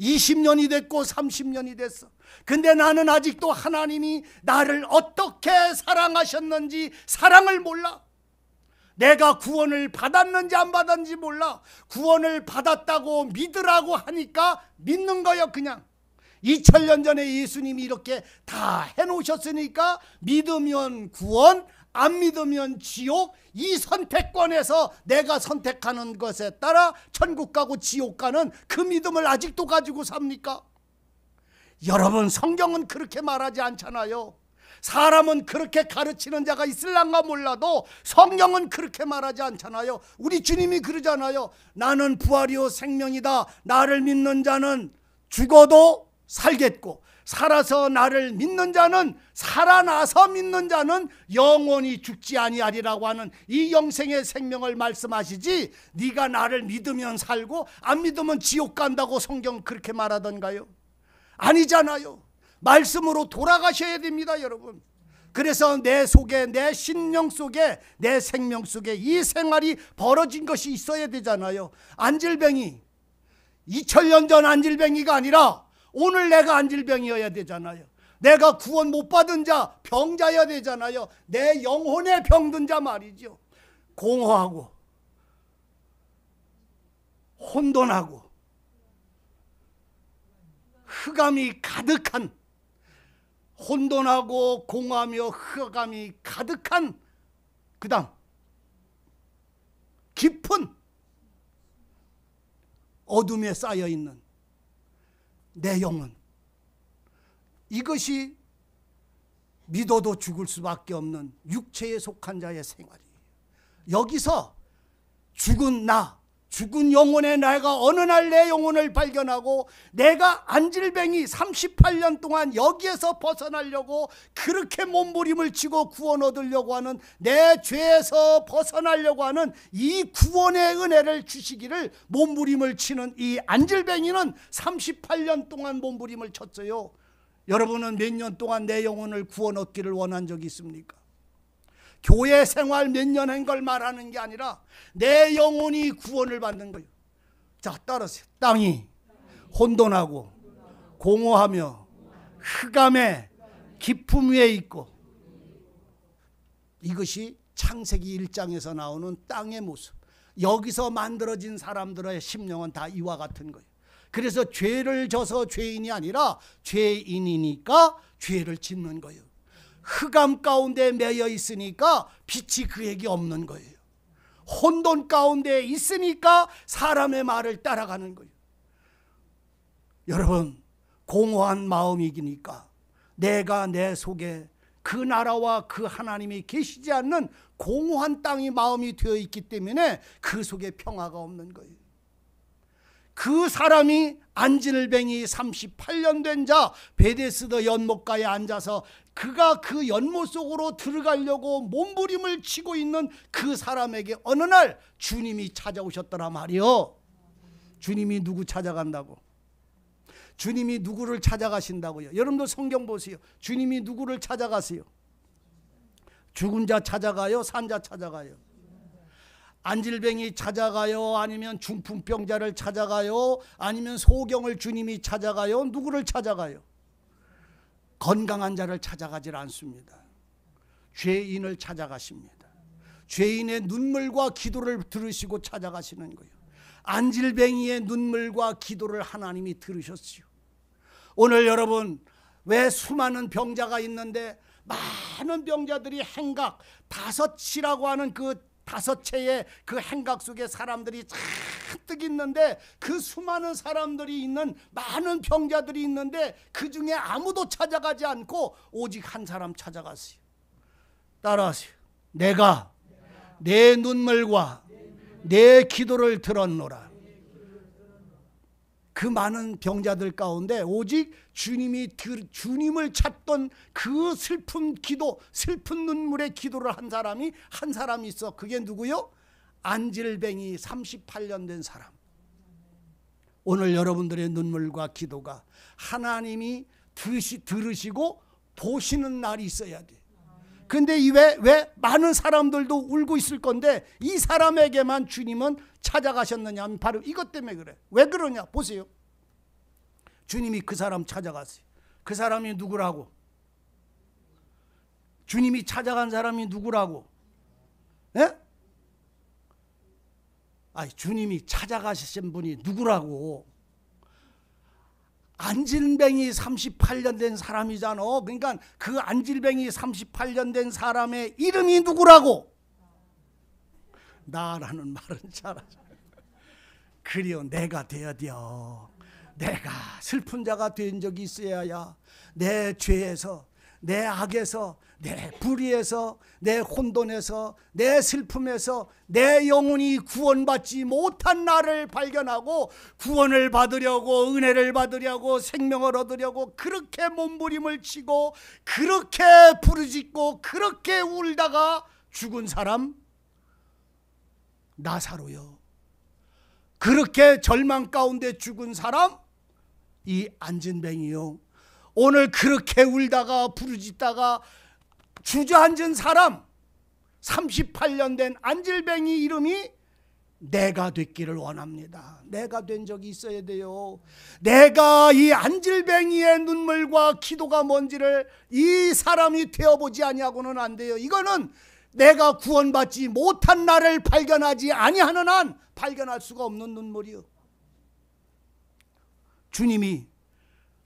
20년이 됐고 30년이 됐어. 근데 나는 아직도 하나님이 나를 어떻게 사랑하셨는지 사랑을 몰라. 내가 구원을 받았는지 안 받았는지 몰라. 구원을 받았다고 믿으라고 하니까 믿는 거예요. 그냥 2000년 전에 예수님이 이렇게 다 해놓으셨으니까 믿으면 구원, 안 믿으면 지옥, 이 선택권에서 내가 선택하는 것에 따라 천국 가고 지옥 가는 그 믿음을 아직도 가지고 삽니까? 여러분, 성경은 그렇게 말하지 않잖아요. 사람은 그렇게 가르치는 자가 있을랑가 몰라도 성경은 그렇게 말하지 않잖아요. 우리 주님이 그러잖아요. 나는 부활이요 생명이다. 나를 믿는 자는 죽어도 살겠고 살아서 나를 믿는 자는, 살아나서 믿는 자는 영원히 죽지 아니하리라고 하는 이 영생의 생명을 말씀하시지, 네가 나를 믿으면 살고 안 믿으면 지옥 간다고 성경 그렇게 말하던가요? 아니잖아요. 말씀으로 돌아가셔야 됩니다, 여러분. 그래서 내 속에, 내 신령 속에, 내 생명 속에 이 생활이 벌어진 것이 있어야 되잖아요. 안질뱅이, 2000년 전 안질뱅이가 아니라 오늘 내가 안질병이어야 되잖아요. 내가 구원 못 받은 자, 병자여야 되잖아요. 내 영혼에 병든 자 말이죠. 공허하고 혼돈하고 흑암이 가득한, 혼돈하고 공허하며 흑암이 가득한 그 다음 깊은 어둠에 쌓여있는 내 영혼, 이것이 믿어도 죽을 수밖에 없는 육체에 속한 자의 생활이에요. 여기서 죽은 나, 죽은 영혼의 내가 어느 날 내 영혼을 발견하고 내가 안질뱅이 38년 동안 여기에서 벗어나려고 그렇게 몸부림을 치고 구원 얻으려고 하는, 내 죄에서 벗어나려고 하는 이 구원의 은혜를 주시기를 몸부림을 치는 이 안질뱅이는 38년 동안 몸부림을 쳤어요. 여러분은 몇 년 동안 내 영혼을 구원 얻기를 원한 적이 있습니까? 교회 생활 몇 년 한 걸 말하는 게 아니라 내 영혼이 구원을 받는 거예요. 자, 따라하세요. 땅이 혼돈하고 공허하며 흑암의 깊음 위에 있고, 이것이 창세기 1장에서 나오는 땅의 모습. 여기서 만들어진 사람들의 심령은 다 이와 같은 거예요. 그래서 죄를 져서 죄인이 아니라 죄인이니까 죄를 짓는 거예요. 흑암 가운데 매여 있으니까 빛이 그에게 없는 거예요. 혼돈 가운데 있으니까 사람의 말을 따라가는 거예요. 여러분, 공허한 마음이기니까 내가 내 속에 그 나라와 그 하나님이 계시지 않는 공허한 땅이 마음이 되어 있기 때문에 그 속에 평화가 없는 거예요. 그 사람이 안질뱅이 38년 된 자 베데스다 연못가에 앉아서 그가 그 연못 속으로 들어가려고 몸부림을 치고 있는 그 사람에게 어느 날 주님이 찾아오셨더라 말이요. 주님이 누구 찾아간다고? 주님이 누구를 찾아가신다고요? 여러분들 성경 보세요. 주님이 누구를 찾아가세요? 죽은 자 찾아가요? 산 자 찾아가요? 안질뱅이 찾아가요? 아니면 중풍병자를 찾아가요? 아니면 소경을 주님이 찾아가요? 누구를 찾아가요? 건강한 자를 찾아가질 않습니다. 죄인을 찾아가십니다. 죄인의 눈물과 기도를 들으시고 찾아가시는 거예요. 안질뱅이의 눈물과 기도를 하나님이 들으셨어요. 오늘 여러분, 왜 수많은 병자가 있는데 많은 병자들이 행각 다섯이라고 하는 그 다섯 채의 그 행각 속에 사람들이 잔뜩 있는데, 그 수많은 사람들이 있는 많은 병자들이 있는데 그 중에 아무도 찾아가지 않고 오직 한 사람 찾아갔어요. 따라하세요. 내가 내 눈물과 내 기도를 들었노라. 그 많은 병자들 가운데 오직 주님을 찾던 그 슬픈 기도, 슬픈 눈물의 기도를 한 사람이 있어. 그게 누구요? 안질뱅이 38년 된 사람. 오늘 여러분들의 눈물과 기도가 하나님이 들으시고 보시는 날이 있어야 돼. 근데 왜 많은 사람들도 울고 있을 건데 이 사람에게만 주님은 찾아가셨느냐 하면 바로 이것 때문에 그래. 왜 그러냐 보세요. 주님이 그 사람 찾아갔어요. 그 사람이 누구라고? 주님이 찾아간 사람이 누구라고? 예? 아니, 주님이 찾아가신 분이 누구라고? 안질뱅이 38년 된 사람이잖아. 그러니까 그 안질뱅이 38년 된 사람의 이름이 누구라고? 나라는 말은 잘하죠. 그리요, 내가 되어야 돼요. 내가 슬픈 자가 된 적이 있어야 내 죄에서, 내 악에서, 내 불의에서, 내 혼돈에서, 내 슬픔에서 내 영혼이 구원받지 못한 나를 발견하고 구원을 받으려고, 은혜를 받으려고, 생명을 얻으려고 그렇게 몸부림을 치고 그렇게 부르짖고 그렇게 울다가 죽은 사람 나사로요. 그렇게 절망 가운데 죽은 사람 이 안진뱅이요. 오늘 그렇게 울다가 부르짖다가 주저앉은 사람 38년 된 안질뱅이 이름이 내가 됐기를 원합니다. 내가 된 적이 있어야 돼요. 내가 이 안질뱅이의 눈물과 기도가 뭔지를 이 사람이 되어보지 아니하고는 안 돼요. 이거는 내가 구원받지 못한 나를 발견하지 아니하는 한 발견할 수가 없는 눈물이요. 주님이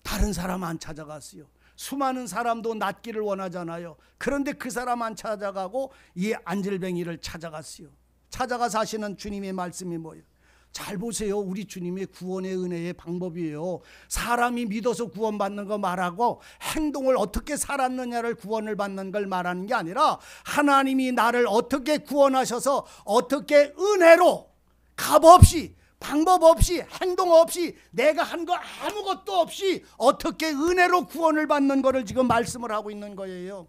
다른 사람 안 찾아갔어요. 수많은 사람도 낫기를 원하잖아요. 그런데 그 사람 안 찾아가고 이 안질뱅이를 찾아갔어요. 찾아가서 하시는 주님의 말씀이 뭐예요? 잘 보세요. 우리 주님의 구원의 은혜의 방법이에요. 사람이 믿어서 구원받는 거 말하고 행동을 어떻게 살았느냐를 구원을 받는 걸 말하는 게 아니라 하나님이 나를 어떻게 구원하셔서 어떻게 은혜로 값 없이, 방법 없이, 행동 없이, 내가 한 거 아무것도 없이 어떻게 은혜로 구원을 받는 것을 지금 말씀을 하고 있는 거예요.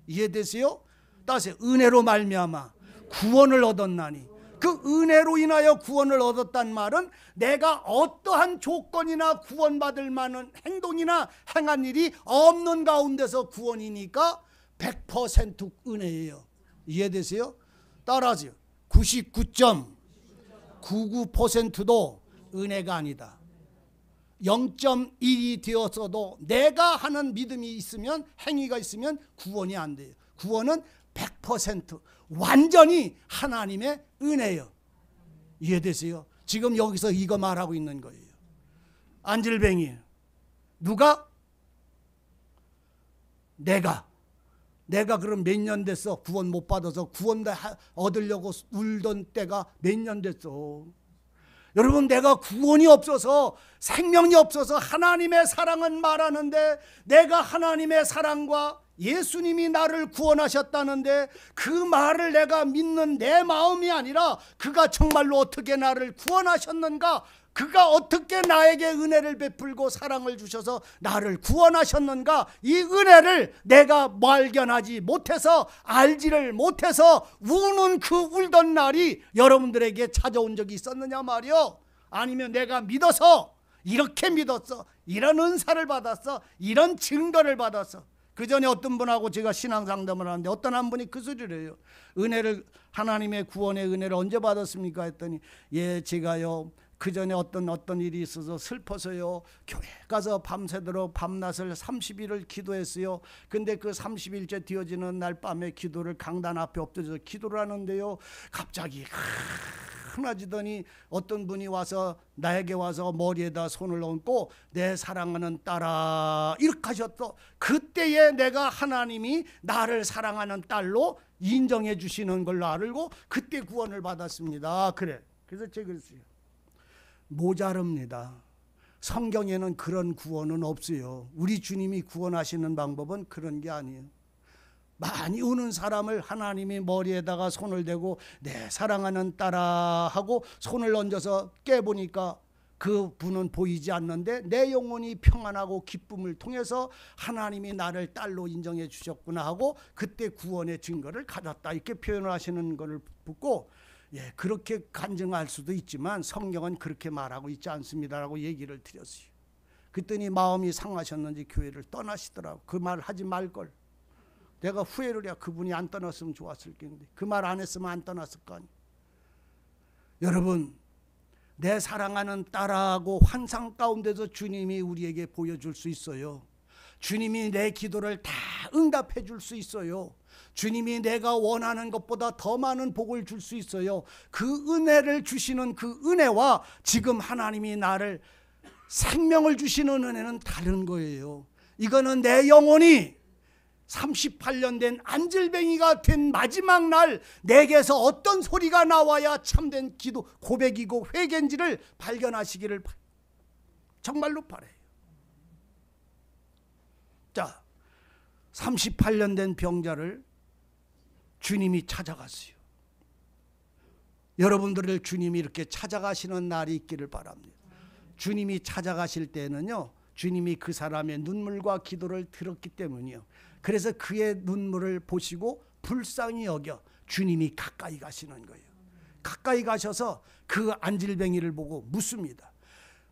이해되세요? 따라서 은혜로 말미암아 구원을 얻었나니, 그 은혜로 인하여 구원을 얻었단 말은 내가 어떠한 조건이나 구원받을 만한 행동이나 행한 일이 없는 가운데서 구원이니까 100% 은혜예요. 이해되세요? 따라하세요. 99.99%도 은혜가 아니다. 0.1이 되었어도 내가 하는 믿음이 있으면, 행위가 있으면 구원이 안 돼요. 구원은 100% 완전히 하나님의 은혜예요. 이해되세요? 지금 여기서 이거 말하고 있는 거예요. 안질뱅이 누가? 내가 그럼 몇 년 됐어? 구원 못 받아서 구원 얻으려고 울던 때가 몇 년 됐어? 여러분, 내가 구원이 없어서, 생명이 없어서 하나님의 사랑은 말하는데, 내가 하나님의 사랑과 예수님이 나를 구원하셨다는데 그 말을 내가 믿는 내 마음이 아니라 그가 정말로 어떻게 나를 구원하셨는가, 그가 어떻게 나에게 은혜를 베풀고 사랑을 주셔서 나를 구원하셨는가, 이 은혜를 내가 발견하지 못해서, 알지를 못해서 우는 그 울던 날이 여러분들에게 찾아온 적이 있었느냐 말이요? 아니면 내가 믿어서, 이렇게 믿었어, 이런 은사를 받았어, 이런 증거를 받았어. 그 전에 어떤 분하고 제가 신앙상담을 하는데 어떤 한 분이 그 소리를 해요. 은혜를, 하나님의 구원의 은혜를 언제 받았습니까? 했더니, 예, 제가요, 그 전에 어떤 일이 있어서 슬퍼서요, 교회 가서 밤새도록 밤낮을 30일을 기도했어요. 근데 그 30일째 되어지는 날 밤에 기도를 강단 앞에 엎드려서 기도를 하는데요, 갑자기 흔해지더니 어떤 분이 와서 나에게 와서 머리에다 손을 얹고 내 사랑하는 딸아 이렇게 하셨어. 그때에 내가 하나님이 나를 사랑하는 딸로 인정해 주시는 걸로 알고 그때 구원을 받았습니다. 그래. 그래서 제가 그랬어요. 모자릅니다. 성경에는 그런 구원은 없어요. 우리 주님이 구원하시는 방법은 그런 게 아니에요. 많이 우는 사람을 하나님이 머리에다가 손을 대고 내 사랑하는 딸아 하고 손을 얹어서 깨보니까 그 분은 보이지 않는데 내 영혼이 평안하고 기쁨을 통해서 하나님이 나를 딸로 인정해 주셨구나 하고 그때 구원의 증거를 가졌다, 이렇게 표현을 하시는 것을 듣고, 예, 그렇게 간증할 수도 있지만 성경은 그렇게 말하고 있지 않습니다라고 얘기를 드렸어요. 그랬더니 마음이 상하셨는지 교회를 떠나시더라고. 그 말 하지 말걸. 내가 후회를 해. 그분이 안 떠났으면 좋았을 텐데 그 말 안 했으면 안 떠났을 거 아니에요. 여러분, 내 사랑하는 딸하고 환상 가운데서 주님이 우리에게 보여줄 수 있어요. 주님이 내 기도를 다 응답해 줄 수 있어요. 주님이 내가 원하는 것보다 더 많은 복을 줄 수 있어요. 그 은혜를 주시는 그 은혜와 지금 하나님이 나를 생명을 주시는 은혜는 다른 거예요. 이거는 내 영혼이 38년 된 안질뱅이가 된 마지막 날 내게서 어떤 소리가 나와야 참된 기도, 고백이고 회개인지를 발견하시기를 정말로 바라요. 자, 38년 된 병자를 주님이 찾아갔어요. 여러분들을 주님이 이렇게 찾아가시는 날이 있기를 바랍니다. 주님이 찾아가실 때는요, 주님이 그 사람의 눈물과 기도를 들었기 때문이요. 그래서 그의 눈물을 보시고 불쌍히 여겨 주님이 가까이 가시는 거예요. 가까이 가셔서 그 안질뱅이를 보고 묻습니다.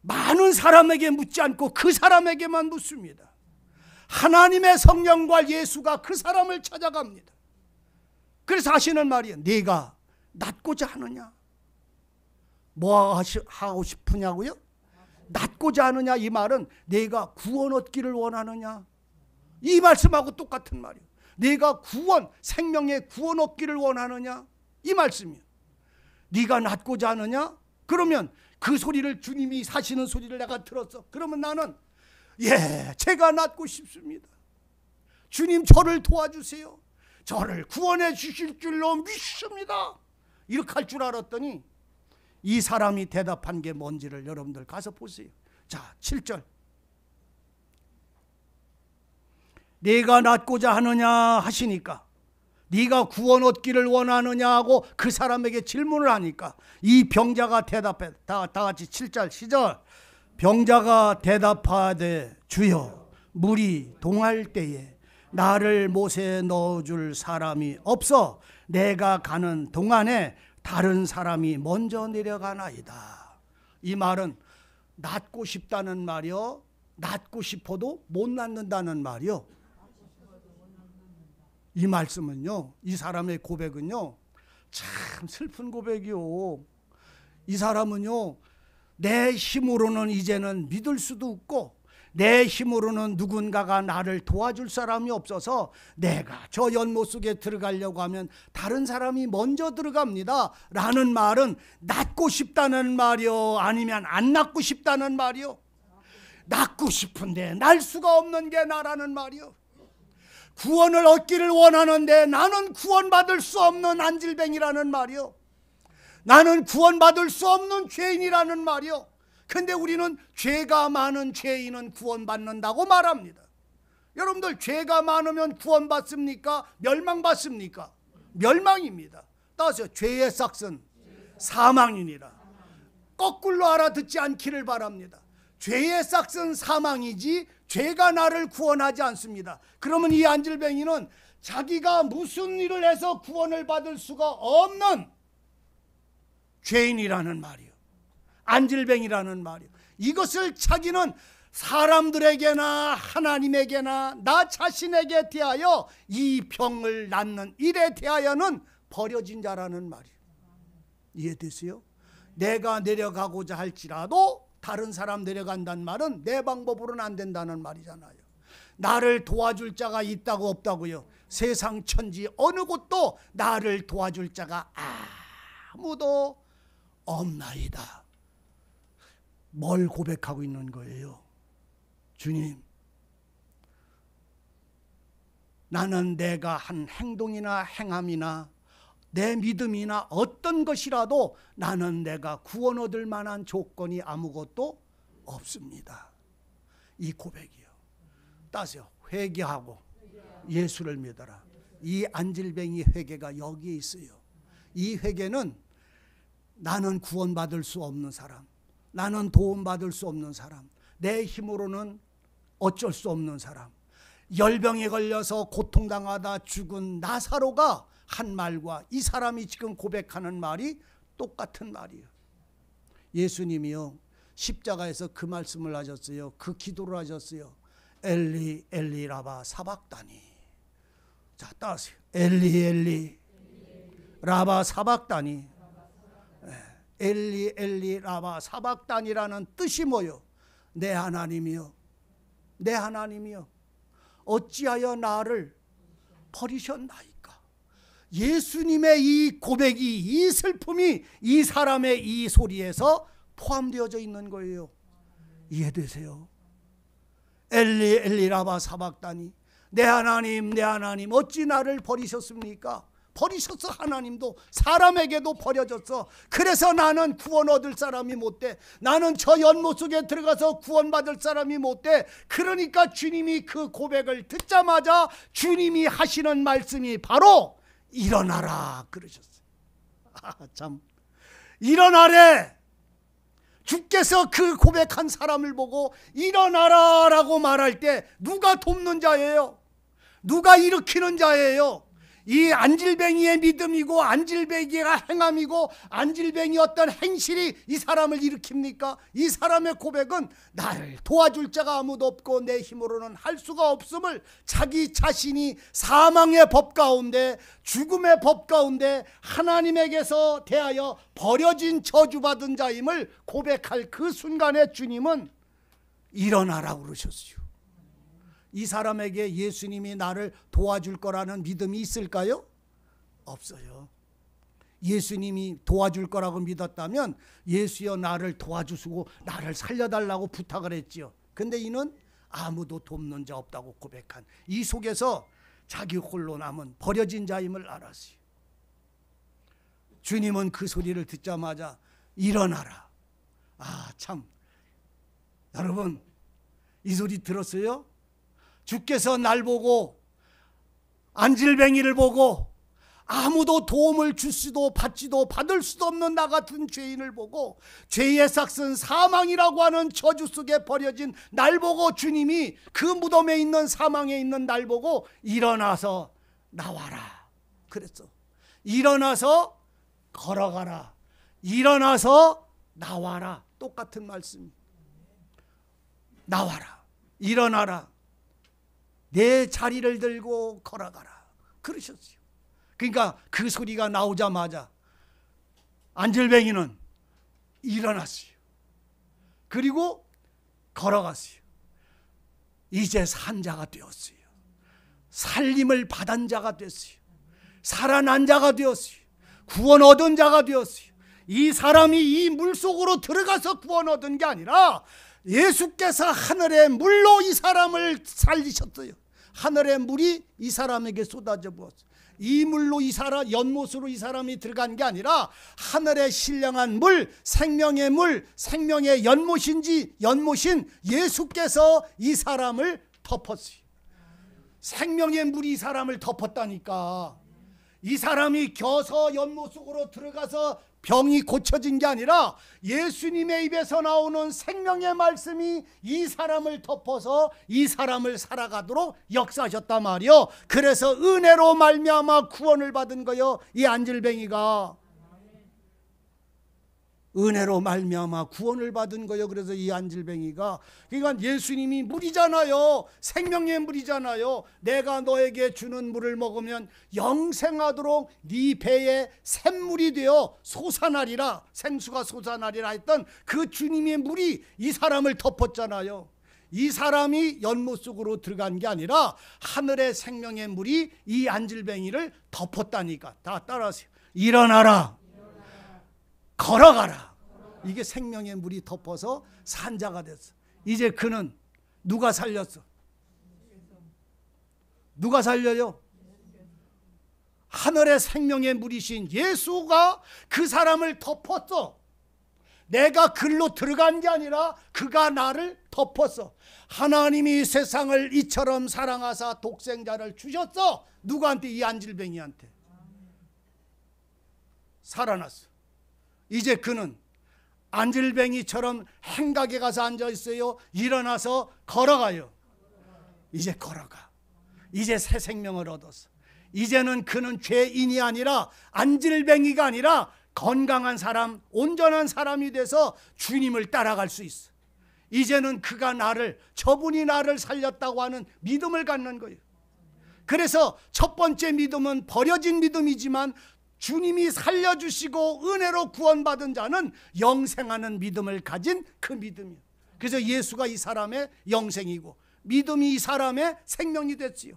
많은 사람에게 묻지 않고 그 사람에게만 묻습니다. 하나님의 성령과 예수가 그 사람을 찾아갑니다. 그래서 하시는 말이에요. 네가 낫고자 하느냐? 뭐 하고 싶으냐고요? 낫고자 하느냐, 이 말은 네가 구원 얻기를 원하느냐, 이 말씀하고 똑같은 말이에요. 네가 구원, 생명의 구원 얻기를 원하느냐, 이 말씀이에요. 네가 낫고자 하느냐? 그러면 그 소리를, 주님이 사시는 소리를 내가 들었어. 그러면 나는, 예, 제가 낫고 싶습니다. 주님, 저를 도와주세요. 저를 구원해 주실 줄로 믿습니다. 이렇게 할 줄 알았더니 이 사람이 대답한 게 뭔지를 여러분들 가서 보세요. 자, 7절. 네가 낫고자 하느냐 하시니까 네가 구원 얻기를 원하느냐 하고 그 사람에게 질문을 하니까 이 병자가 대답해. 다 같이 7절 시절. 병자가 대답하되 주여 물이 동할 때에 나를 못에 넣어줄 사람이 없어 내가 가는 동안에 다른 사람이 먼저 내려가나이다. 이 말은 낫고 싶다는 말이요, 낫고 싶어도 못 낫는다는 말이요. 이 말씀은요, 이 사람의 고백은요, 참 슬픈 고백이요. 이 사람은요, 내 힘으로는 이제는 믿을 수도 없고 내 힘으로는 누군가가 나를 도와줄 사람이 없어서 내가 저 연못 속에 들어가려고 하면 다른 사람이 먼저 들어갑니다 라는 말은 낫고 싶다는 말이요, 아니면 안 낫고 싶다는 말이요? 낫고 싶은데 날 수가 없는 게 나라는 말이요. 구원을 얻기를 원하는데 나는 구원받을 수 없는 안질뱅이라는 말이요. 나는 구원받을 수 없는 죄인이라는 말이요. 근데 우리는 죄가 많은 죄인은 구원받는다고 말합니다. 여러분들 죄가 많으면 구원받습니까? 멸망받습니까? 멸망입니다. 따라서 죄의 삭은 사망이니라. 거꾸로 알아듣지 않기를 바랍니다. 죄의 삭은 사망이지 죄가 나를 구원하지 않습니다. 그러면 이 안질뱅이는 자기가 무슨 일을 해서 구원을 받을 수가 없는 죄인이라는 말이요, 안질뱅이라는 말이요. 이것을 자기는 사람들에게나 하나님에게나 나 자신에게 대하여 이 병을 낫는 일에 대하여는 버려진 자라는 말이요. 이해되세요? 내가 내려가고자 할지라도 다른 사람 내려간다는 말은 내 방법으로는 안 된다는 말이잖아요. 나를 도와줄 자가 있다고 없다고요? 세상 천지 어느 곳도 나를 도와줄 자가 아무도 없나이다. 뭘 고백하고 있는 거예요? 주님, 나는 내가 한 행동이나 행함이나 내 믿음이나 어떤 것이라도 나는 내가 구원 얻을 만한 조건이 아무것도 없습니다. 이 고백이요. 따세요. 회개하고 예수를 믿어라. 이 안질뱅이 회개가 여기에 있어요. 이 회개는 나는 구원받을 수 없는 사람, 나는 도움받을 수 없는 사람, 내 힘으로는 어쩔 수 없는 사람, 열병에 걸려서 고통당하다 죽은 나사로가 한 말과 이 사람이 지금 고백하는 말이 똑같은 말이에요. 예수님이요, 십자가에서 그 말씀을 하셨어요. 그 기도를 하셨어요. 엘리 엘리 라바 사박다니. 자, 따라하세요. 엘리 엘리 라바 사박다니. 엘리 엘리 라바 사박단이라는 뜻이 뭐요? 내 하나님이요, 내 하나님이요, 어찌하여 나를 버리셨나이까? 예수님의 이 고백이, 이 슬픔이 이 사람의 이 소리에서 포함되어져 있는 거예요. 이해되세요? 엘리 엘리 라바 사박단이. 내 하나님 내 하나님 어찌 나를 버리셨습니까? 버리셨어. 하나님도 사람에게도 버려졌어. 그래서 나는 구원 얻을 사람이 못 돼. 나는 저 연못 속에 들어가서 구원받을 사람이 못 돼. 그러니까 주님이 그 고백을 듣자마자 주님이 하시는 말씀이 바로 일어나라 그러셨어요. 참, 일어나래. 주께서 그 고백한 사람을 보고 일어나라 라고 말할 때 누가 돕는 자예요? 누가 일으키는 자예요? 이 안질뱅이의 믿음이고 안질뱅이가 행함이고 안질뱅이 어떤 행실이 이 사람을 일으킵니까? 이 사람의 고백은 나를 도와줄 자가 아무도 없고 내 힘으로는 할 수가 없음을, 자기 자신이 사망의 법 가운데, 죽음의 법 가운데 하나님에게서 대하여 버려진 저주받은 자임을 고백할 그 순간에 주님은 일어나라고 그러셨어요. 이 사람에게 예수님이 나를 도와줄 거라는 믿음이 있을까요? 없어요. 예수님이 도와줄 거라고 믿었다면 예수여 나를 도와주시고 나를 살려달라고 부탁을 했지요. 근데 이는 아무도 돕는 자 없다고 고백한 이 속에서 자기 홀로 남은 버려진 자임을 알았어요. 주님은 그 소리를 듣자마자 일어나라. 참, 여러분 이 소리 들었어요? 주께서 날 보고, 안질뱅이를 보고 아무도 도움을 줄 수도 받지도 받을 수도 없는 나 같은 죄인을 보고 죄의 삭은 사망이라고 하는 저주 속에 버려진 날 보고 주님이 그 무덤에 있는 사망에 있는 날 보고 일어나서 나와라 그랬어. 일어나서 걸어가라. 일어나서 나와라. 똑같은 말씀. 나와라. 일어나라. 내 자리를 들고 걸어가라. 그러셨어요. 그러니까 그 소리가 나오자마자 안질뱅이는 일어났어요. 그리고 걸어갔어요. 이제 산 자가 되었어요. 살림을 받은 자가 됐어요. 살아난 자가 되었어요. 구원 얻은 자가 되었어요. 이 사람이 이 물속으로 들어가서 구원 얻은 게 아니라 예수께서 하늘의 물로 이 사람을 살리셨어요. 하늘의 물이 이 사람에게 쏟아져 부었어요. 이 물로 이 사람, 연못으로 이 사람이 들어간 게 아니라 하늘의 신령한 물, 생명의 물, 생명의 연못인 예수께서 이 사람을 덮었어요. 생명의 물이 이 사람을 덮었다니까. 이 사람이 겨서 연못 속으로 들어가서 병이 고쳐진 게 아니라 예수님의 입에서 나오는 생명의 말씀이 이 사람을 덮어서 이 사람을 살아가도록 역사하셨단 말이요. 그래서 은혜로 말미암아 구원을 받은 거요. 이 안질뱅이가 은혜로 말미암아 구원을 받은 거요. 그래서 이 안질뱅이가, 그러니까 예수님이 물이잖아요. 생명의 물이잖아요. 내가 너에게 주는 물을 먹으면 영생하도록 네 배에 샘물이 되어 솟아나리라, 생수가 솟아나리라 했던 그 주님의 물이 이 사람을 덮었잖아요. 이 사람이 연못 속으로 들어간 게 아니라 하늘의 생명의 물이 이 안질뱅이를 덮었다니까. 다 따라하세요. 일어나라. 걸어가라. 이게 생명의 물이 덮어서 산자가 됐어. 이제 그는 누가 살렸어? 누가 살려요? 하늘의 생명의 물이신 예수가 그 사람을 덮었어. 내가 글로 들어간 게 아니라 그가 나를 덮었어. 하나님이 세상을 이처럼 사랑하사 독생자를 주셨어. 누구한테? 이 안질뱅이한테. 살아났어. 이제 그는 안질뱅이처럼 행각에 가서 앉아 있어요. 일어나서 걸어가요. 이제 걸어가. 이제 새 생명을 얻었어. 이제는 그는 죄인이 아니라 안질뱅이가 아니라 건강한 사람, 온전한 사람이 돼서 주님을 따라갈 수 있어. 이제는 그가 나를, 저분이 나를 살렸다고 하는 믿음을 갖는 거예요. 그래서 첫 번째 믿음은 버려진 믿음이지만 주님이 살려주시고 은혜로 구원받은 자는 영생하는 믿음을 가진 그 믿음이에요. 그래서 예수가 이 사람의 영생이고 믿음이 이 사람의 생명이 됐지요.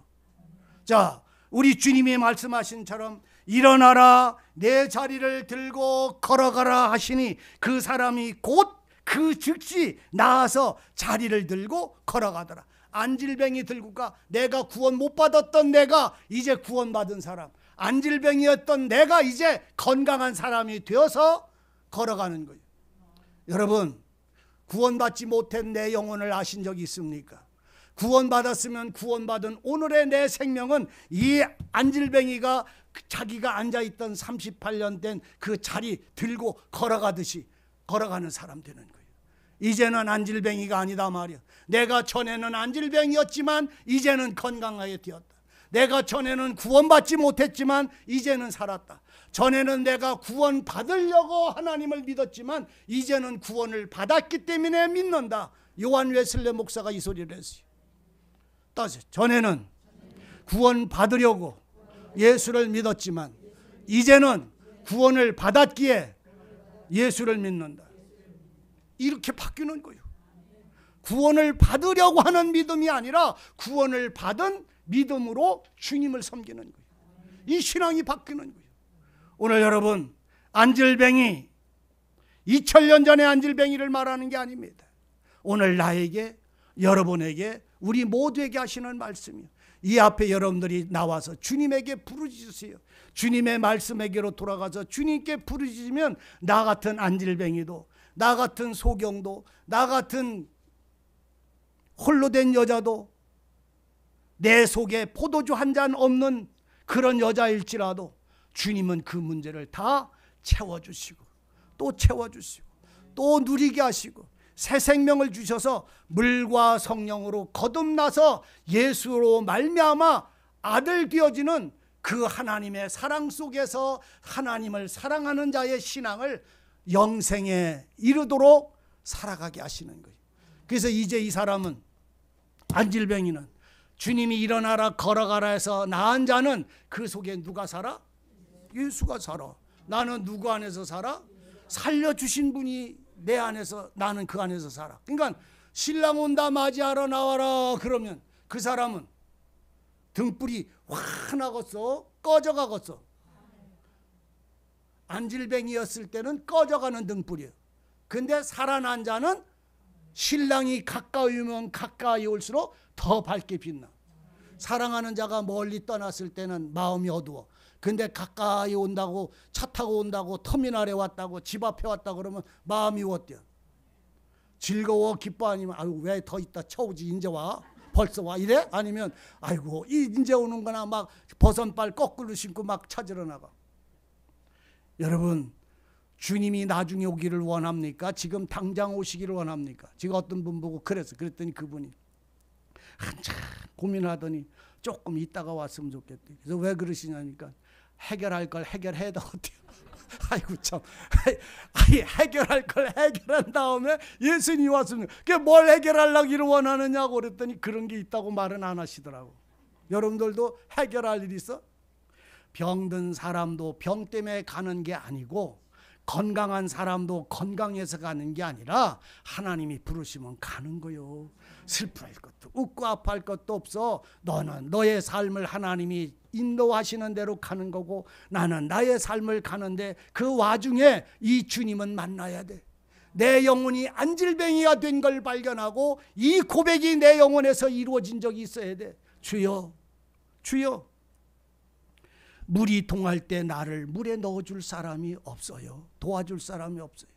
자, 우리 주님이 말씀하신 처럼 일어나라, 내 자리를 들고 걸어가라 하시니 그 사람이 곧 그 즉시 나와서 자리를 들고 걸어가더라. 안질뱅이 들고 가. 내가 구원 못 받았던 내가 이제 구원받은 사람, 안질뱅이였던 내가 이제 건강한 사람이 되어서 걸어가는 거예요. 여러분, 구원받지 못한 내 영혼을 아신 적이 있습니까? 구원받았으면 구원받은 오늘의 내 생명은 이 안질뱅이가 자기가 앉아있던 38년 된 그 자리 들고 걸어가듯이 걸어가는 사람 되는 거예요. 이제는 안질뱅이가 아니다 말이야. 내가 전에는 안질뱅이였지만 이제는 건강하게 되었다. 내가 전에는 구원받지 못했지만 이제는 살았다. 전에는 내가 구원 받으려고 하나님을 믿었지만 이제는 구원을 받았기 때문에 믿는다. 요한 웨슬레 목사가 이 소리를 했어요. 따져. 전에는 구원 받으려고 예수를 믿었지만 이제는 구원을 받았기에 예수를 믿는다. 이렇게 바뀌는 거예요. 구원을 받으려고 하는 믿음이 아니라 구원을 받은 믿음으로 주님을 섬기는 거예요. 이 신앙이 바뀌는 거예요. 오늘 여러분, 안질뱅이, 2000년 전의 안질뱅이를 말하는 게 아닙니다. 오늘 나에게, 여러분에게, 우리 모두에게 하시는 말씀이에요. 이 앞에 여러분들이 나와서 주님에게 부르짖으세요. 주님의 말씀에게로 돌아가서 주님께 부르짖으면 나 같은 안질뱅이도, 나 같은 소경도, 나 같은 홀로 된 여자도, 내 속에 포도주 한 잔 없는 그런 여자일지라도 주님은 그 문제를 다 채워주시고 또 채워주시고 또 누리게 하시고 새 생명을 주셔서 물과 성령으로 거듭나서 예수로 말미암아 아들 되어지는 그 하나님의 사랑 속에서 하나님을 사랑하는 자의 신앙을 영생에 이르도록 살아가게 하시는 거예요. 그래서 이제 이 사람은, 안질뱅이는 주님이 일어나라 걸어가라 해서 나은 자는 그 속에 누가 살아? 예수가 살아. 나는 누구 안에서 살아? 살려주신 분이 내 안에서, 나는 그 안에서 살아. 그러니까 신랑 온다 맞이하러 나와라 그러면 그 사람은 등불이 환하겠어? 꺼져가겠어? 안질뱅이였을 때는 꺼져가는 등불이에요. 근데 살아난 자는 신랑이 가까이 오면 가까이 올수록 더 밝게 빛나. 사랑하는 자가 멀리 떠났을 때는 마음이 어두워. 근데 가까이 온다고, 차 타고 온다고, 터미널에 왔다고, 집 앞에 왔다고 그러면 마음이 어때요? 즐거워, 기뻐? 아니면 아유 왜 더 있다 쳐오지, 이제 와, 벌써 와, 이래? 아니면 아이고 이제 오는구나, 막 버선발 거꾸로 신고 막 찾으러 나가. 여러분, 주님이 나중에 오기를 원합니까? 지금 당장 오시기를 원합니까? 제가 어떤 분 보고 그랬더니 그분이 한참 고민하더니 조금 있다가 왔으면 좋겠대. 그래서 왜 그러시냐니까 해결할 걸 해결해도 어때요? 아이고 참, 해결할 걸 해결한 다음에 예수님이 왔으면 그게 뭘 해결하려기를 원하느냐고 그랬더니 그런 게 있다고 말은 안 하시더라고. 여러분들도 해결할 일 있어? 병든 사람도 병 때문에 가는 게 아니고 건강한 사람도 건강해서 가는 게 아니라 하나님이 부르시면 가는 거요. 슬퍼할 것도 웃고 아파할 것도 없어. 너는 너의 삶을 하나님이 인도하시는 대로 가는 거고 나는 나의 삶을 가는데 그 와중에 이 주님은 만나야 돼. 내 영혼이 안질뱅이가 된 걸 발견하고 이 고백이 내 영혼에서 이루어진 적이 있어야 돼. 주여, 주여. 물이 동할 때 나를 물에 넣어줄 사람이 없어요. 도와줄 사람이 없어요.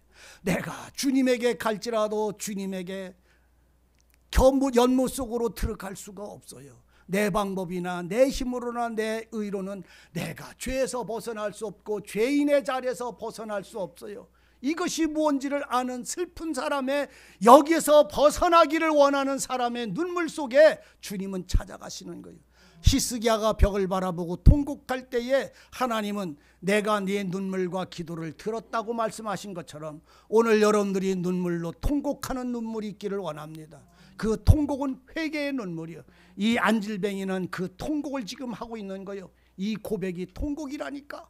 내가 주님에게 갈지라도 주님에게 연못 속으로 들어갈 수가 없어요. 내 방법이나 내 힘으로나 내 의로는 내가 죄에서 벗어날 수 없고 죄인의 자리에서 벗어날 수 없어요. 이것이 무언지를 아는 슬픈 사람의, 여기에서 벗어나기를 원하는 사람의 눈물 속에 주님은 찾아가시는 거예요. 히스기야가 벽을 바라보고 통곡할 때에 하나님은 내가 네 눈물과 기도를 들었다고 말씀하신 것처럼 오늘 여러분들이 눈물로 통곡하는 눈물이 있기를 원합니다. 그 통곡은 회개의 눈물이요. 이 안질뱅이는 그 통곡을 지금 하고 있는 거예요. 이 고백이 통곡이라니까.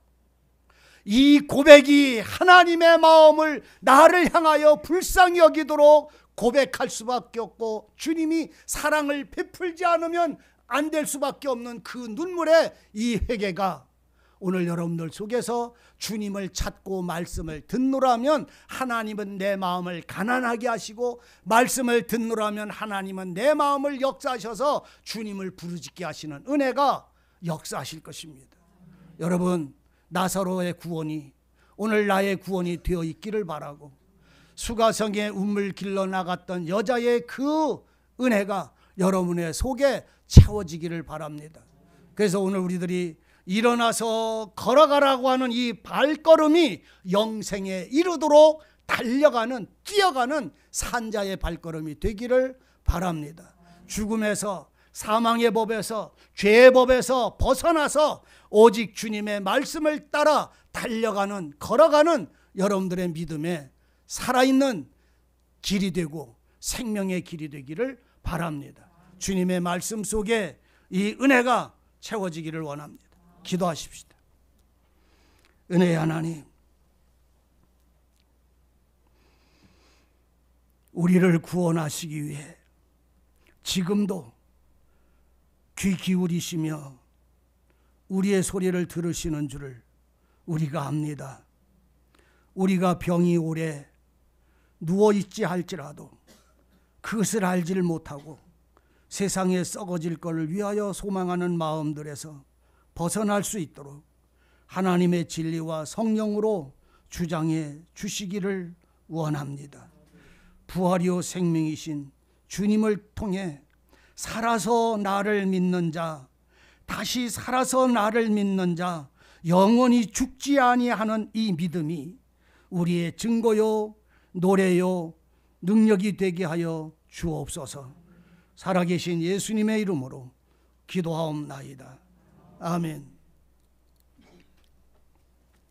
이 고백이 하나님의 마음을 나를 향하여 불쌍히 여기도록 고백할 수밖에 없고 주님이 사랑을 베풀지 않으면 안 될 수밖에 없는 그 눈물의 이 회개가 오늘 여러분들 속에서 주님을 찾고 말씀을 듣노라면 하나님은 내 마음을 가난하게 하시고 말씀을 듣노라면 하나님은 내 마음을 역사하셔서 주님을 부르짖게 하시는 은혜가 역사하실 것입니다. 여러분, 나사로의 구원이 오늘 나의 구원이 되어 있기를 바라고 수가성에 우물 길러 나갔던 여자의 그 은혜가 여러분의 속에 채워지기를 바랍니다. 그래서 오늘 우리들이 일어나서 걸어가라고 하는 이 발걸음이 영생에 이르도록 달려가는, 뛰어가는 산자의 발걸음이 되기를 바랍니다. 죽음에서, 사망의 법에서, 죄의 법에서 벗어나서 오직 주님의 말씀을 따라 달려가는, 걸어가는 여러분들의 믿음에 살아있는 길이 되고 생명의 길이 되기를 바랍니다. 주님의 말씀 속에 이 은혜가 채워지기를 원합니다. 기도하십시다. 은혜의 하나님, 우리를 구원하시기 위해 지금도 귀 기울이시며 우리의 소리를 들으시는 줄을 우리가 압니다. 우리가 병이 오래 누워있지 할지라도 그것을 알지를 못하고 세상에 썩어질 것을 위하여 소망하는 마음들에서 벗어날 수 있도록 하나님의 진리와 성령으로 주장해 주시기를 원합니다. 부활이요 생명이신 주님을 통해 살아서 나를 믿는 자, 다시 살아서 나를 믿는 자, 영원히 죽지 아니하는 이 믿음이 우리의 증거요 노래요 능력이 되게 하여 주옵소서. 살아계신 예수님의 이름으로 기도하옵나이다. 아멘.